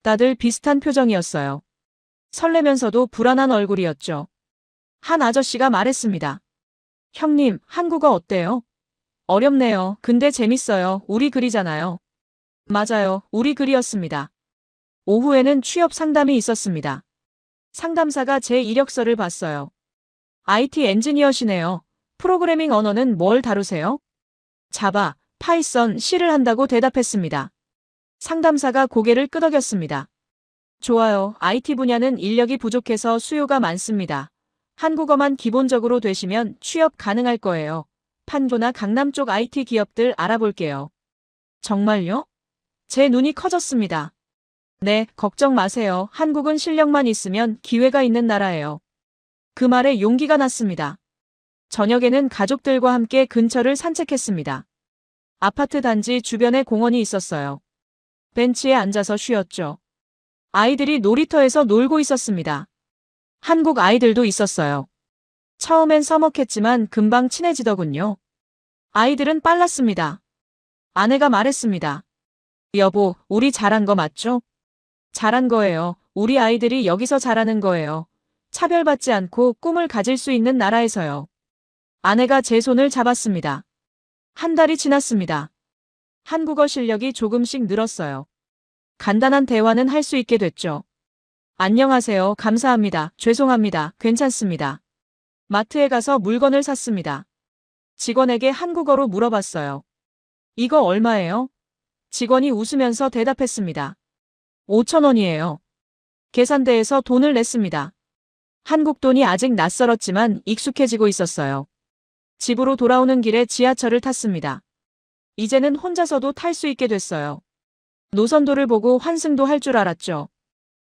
다들 비슷한 표정이었어요. 설레면서도 불안한 얼굴이었죠. 한 아저씨가 말했습니다. 형님, 한국어 어때요? 어렵네요. 근데 재밌어요. 우리 글이잖아요. 맞아요. 우리 글이었습니다. 오후에는 취업 상담이 있었습니다. 상담사가 제 이력서를 봤어요. IT 엔지니어시네요. 프로그래밍 언어는 뭘 다루세요? 자바, 파이썬, C를 한다고 대답했습니다. 상담사가 고개를 끄덕였습니다. 좋아요. IT 분야는 인력이 부족해서 수요가 많습니다. 한국어만 기본적으로 되시면 취업 가능할 거예요. 판교나 강남 쪽 IT 기업들 알아볼게요. 정말요? 제 눈이 커졌습니다. 네, 걱정 마세요. 한국은 실력만 있으면 기회가 있는 나라예요. 그 말에 용기가 났습니다. 저녁에는 가족들과 함께 근처를 산책했습니다. 아파트 단지 주변에 공원이 있었어요. 벤치에 앉아서 쉬었죠. 아이들이 놀이터에서 놀고 있었습니다. 한국 아이들도 있었어요. 처음엔 서먹했지만 금방 친해지더군요. 아이들은 빨랐습니다. 아내가 말했습니다. 여보, 우리 잘한 거 맞죠? 잘한 거예요. 우리 아이들이 여기서 잘하는 거예요. 차별받지 않고 꿈을 가질 수 있는 나라에서요. 아내가 제 손을 잡았습니다. 한 달이 지났습니다. 한국어 실력이 조금씩 늘었어요. 간단한 대화는 할 수 있게 됐죠. 안녕하세요. 감사합니다. 죄송합니다. 괜찮습니다. 마트에 가서 물건을 샀습니다. 직원에게 한국어로 물어봤어요. 이거 얼마예요? 직원이 웃으면서 대답했습니다. 5,000원이에요. 계산대에서 돈을 냈습니다. 한국 돈이 아직 낯설었지만 익숙해지고 있었어요. 집으로 돌아오는 길에 지하철을 탔습니다. 이제는 혼자서도 탈 수 있게 됐어요. 노선도를 보고 환승도 할 줄 알았죠.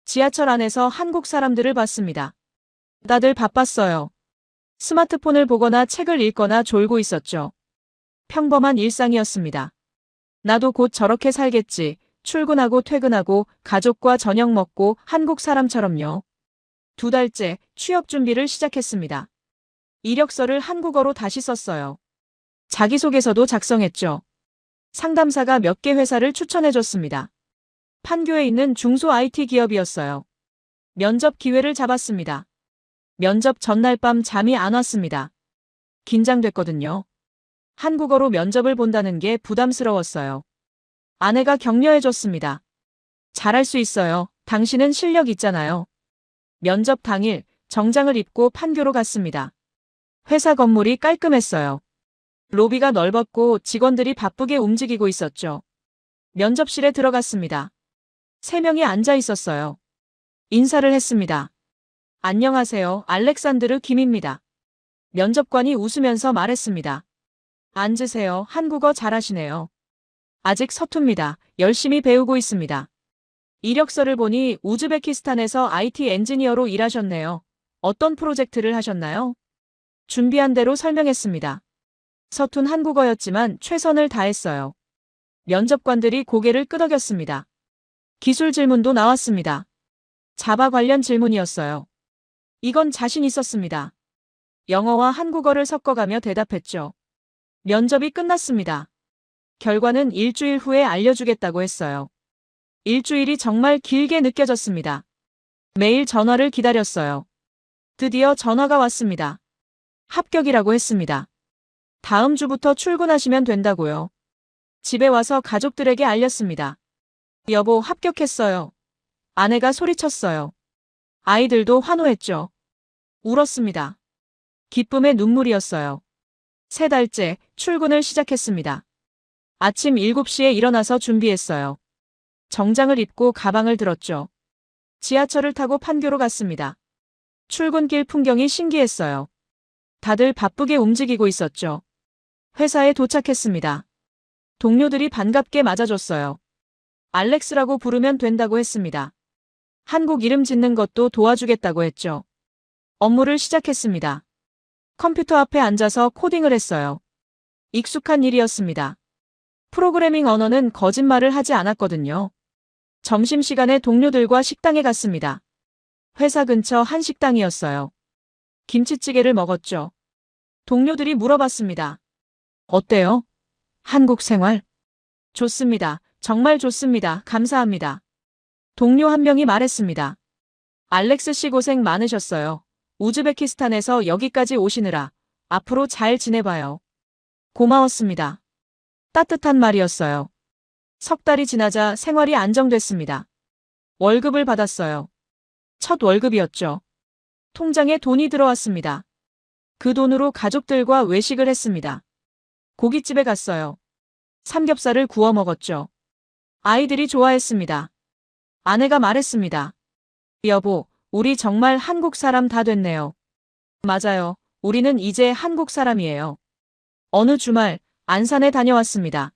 지하철 안에서 한국 사람들을 봤습니다. 다들 바빴어요. 스마트폰을 보거나 책을 읽거나 졸고 있었죠. 평범한 일상이었습니다. 나도 곧 저렇게 살겠지. 출근하고 퇴근하고 가족과 저녁 먹고 한국 사람처럼요. 2달째 취업 준비를 시작했습니다. 이력서를 한국어로 다시 썼어요. 자기소개서도 작성했죠. 상담사가 몇 개 회사를 추천해줬습니다. 판교에 있는 중소 IT 기업이었어요. 면접 기회를 잡았습니다. 면접 전날 밤 잠이 안 왔습니다. 긴장됐거든요. 한국어로 면접을 본다는 게 부담스러웠어요. 아내가 격려해줬습니다. 잘할 수 있어요. 당신은 실력 있잖아요. 면접 당일 정장을 입고 판교로 갔습니다. 회사 건물이 깔끔했어요. 로비가 넓었고 직원들이 바쁘게 움직이고 있었죠. 면접실에 들어갔습니다. 3명이 앉아 있었어요. 인사를 했습니다. 안녕하세요. 알렉산드르 김입니다. 면접관이 웃으면서 말했습니다. 앉으세요. 한국어 잘하시네요. 아직 서툽니다. 열심히 배우고 있습니다. 이력서를 보니 우즈베키스탄에서 IT 엔지니어로 일하셨네요. 어떤 프로젝트를 하셨나요? 준비한 대로 설명했습니다. 서툰 한국어였지만 최선을 다했어요. 면접관들이 고개를 끄덕였습니다. 기술 질문도 나왔습니다. 자바 관련 질문이었어요. 이건 자신 있었습니다. 영어와 한국어를 섞어가며 대답했죠. 면접이 끝났습니다. 결과는 일주일 후에 알려주겠다고 했어요. 일주일이 정말 길게 느껴졌습니다. 매일 전화를 기다렸어요. 드디어 전화가 왔습니다. 합격이라고 했습니다. 다음 주부터 출근하시면 된다고요. 집에 와서 가족들에게 알렸습니다. 여보, 합격했어요. 아내가 소리쳤어요. 아이들도 환호했죠. 울었습니다. 기쁨의 눈물이었어요. 3달째 출근을 시작했습니다. 아침 7시에 일어나서 준비했어요. 정장을 입고 가방을 들었죠. 지하철을 타고 판교로 갔습니다. 출근길 풍경이 신기했어요. 다들 바쁘게 움직이고 있었죠. 회사에 도착했습니다. 동료들이 반갑게 맞아줬어요. 알렉스라고 부르면 된다고 했습니다. 한국 이름 짓는 것도 도와주겠다고 했죠. 업무를 시작했습니다. 컴퓨터 앞에 앉아서 코딩을 했어요. 익숙한 일이었습니다. 프로그래밍 언어는 거짓말을 하지 않았거든요. 점심시간에 동료들과 식당에 갔습니다. 회사 근처 한식당이었어요. 김치찌개를 먹었죠. 동료들이 물어봤습니다. 어때요? 한국 생활? 좋습니다. 정말 좋습니다. 감사합니다. 동료 한 명이 말했습니다. 알렉스 씨 고생 많으셨어요. 우즈베키스탄에서 여기까지 오시느라 앞으로 잘 지내봐요. 고마웠습니다. 따뜻한 말이었어요. 3달이 지나자 생활이 안정됐습니다. 월급을 받았어요. 첫 월급이었죠. 통장에 돈이 들어왔습니다. 그 돈으로 가족들과 외식을 했습니다. 고깃집에 갔어요. 삼겹살을 구워 먹었죠. 아이들이 좋아했습니다. 아내가 말했습니다. 여보, 우리 정말 한국 사람 다 됐네요. 맞아요. 우리는 이제 한국 사람이에요. 어느 주말 안산에 다녀왔습니다.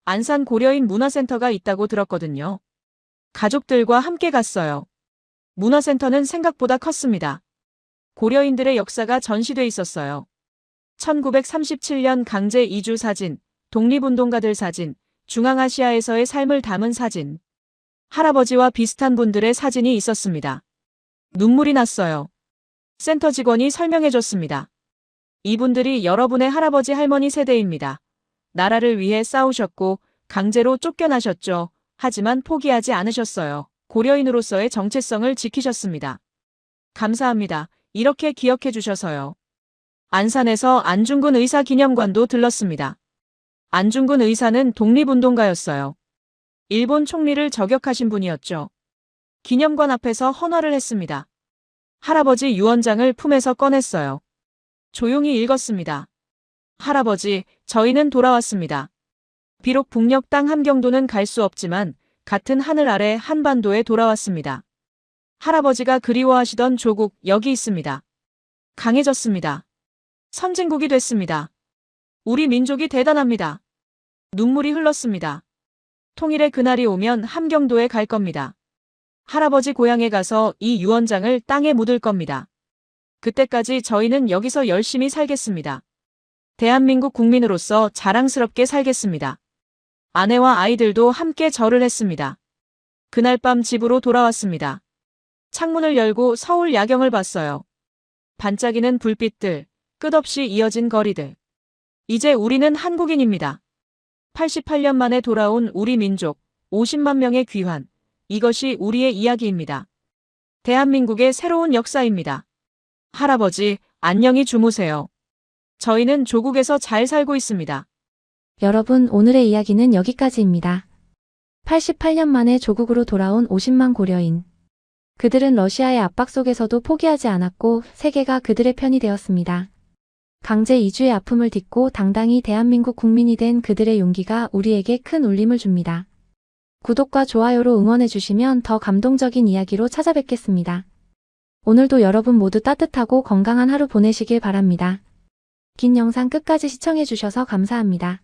안산 고려인 문화센터가 있다고 들었거든요. 가족들과 함께 갔어요. 문화센터는 생각보다 컸습니다. 고려인들의 역사가 전시돼 있었어요. 1937년 강제 이주 사진, 독립운동가들 사진, 중앙아시아에서의 삶을 담은 사진. 할아버지와 비슷한 분들의 사진이 있었습니다. 눈물이 났어요. 센터 직원이 설명해줬습니다. 이분들이 여러분의 할아버지 할머니 세대입니다. 나라를 위해 싸우셨고 강제로 쫓겨나셨죠. 하지만 포기하지 않으셨어요. 고려인으로서의 정체성을 지키셨습니다. 감사합니다. 이렇게 기억해 주셔서요. 안산에서 안중근 의사 기념관도 들렀습니다. 안중근 의사는 독립운동가였어요. 일본 총리를 저격하신 분이었죠. 기념관 앞에서 헌화를 했습니다. 할아버지 유언장을 품에서 꺼냈어요. 조용히 읽었습니다. 할아버지, 저희는 돌아왔습니다. 비록 북녘 땅 함경도는 갈 수 없지만 같은 하늘 아래 한반도에 돌아왔습니다. 할아버지가 그리워하시던 조국 여기 있습니다. 강해졌습니다. 선진국이 됐습니다. 우리 민족이 대단합니다. 눈물이 흘렀습니다. 통일의 그날이 오면 함경도에 갈 겁니다. 할아버지 고향에 가서 이 유언장을 땅에 묻을 겁니다. 그때까지 저희는 여기서 열심히 살겠습니다. 대한민국 국민으로서 자랑스럽게 살겠습니다. 아내와 아이들도 함께 절을 했습니다. 그날 밤 집으로 돌아왔습니다. 창문을 열고 서울 야경을 봤어요. 반짝이는 불빛들, 끝없이 이어진 거리들. 이제 우리는 한국인입니다. 88년 만에 돌아온 우리 민족, 50만 명의 귀환. 이것이 우리의 이야기입니다. 대한민국의 새로운 역사입니다. 할아버지, 안녕히 주무세요. 저희는 조국에서 잘 살고 있습니다. 여러분, 오늘의 이야기는 여기까지입니다. 88년 만에 조국으로 돌아온 50만 고려인. 그들은 러시아의 압박 속에서도 포기하지 않았고 세계가 그들의 편이 되었습니다. 강제 이주의 아픔을 딛고 당당히 대한민국 국민이 된 그들의 용기가 우리에게 큰 울림을 줍니다. 구독과 좋아요로 응원해주시면 더 감동적인 이야기로 찾아뵙겠습니다. 오늘도 여러분 모두 따뜻하고 건강한 하루 보내시길 바랍니다. 긴 영상 끝까지 시청해주셔서 감사합니다.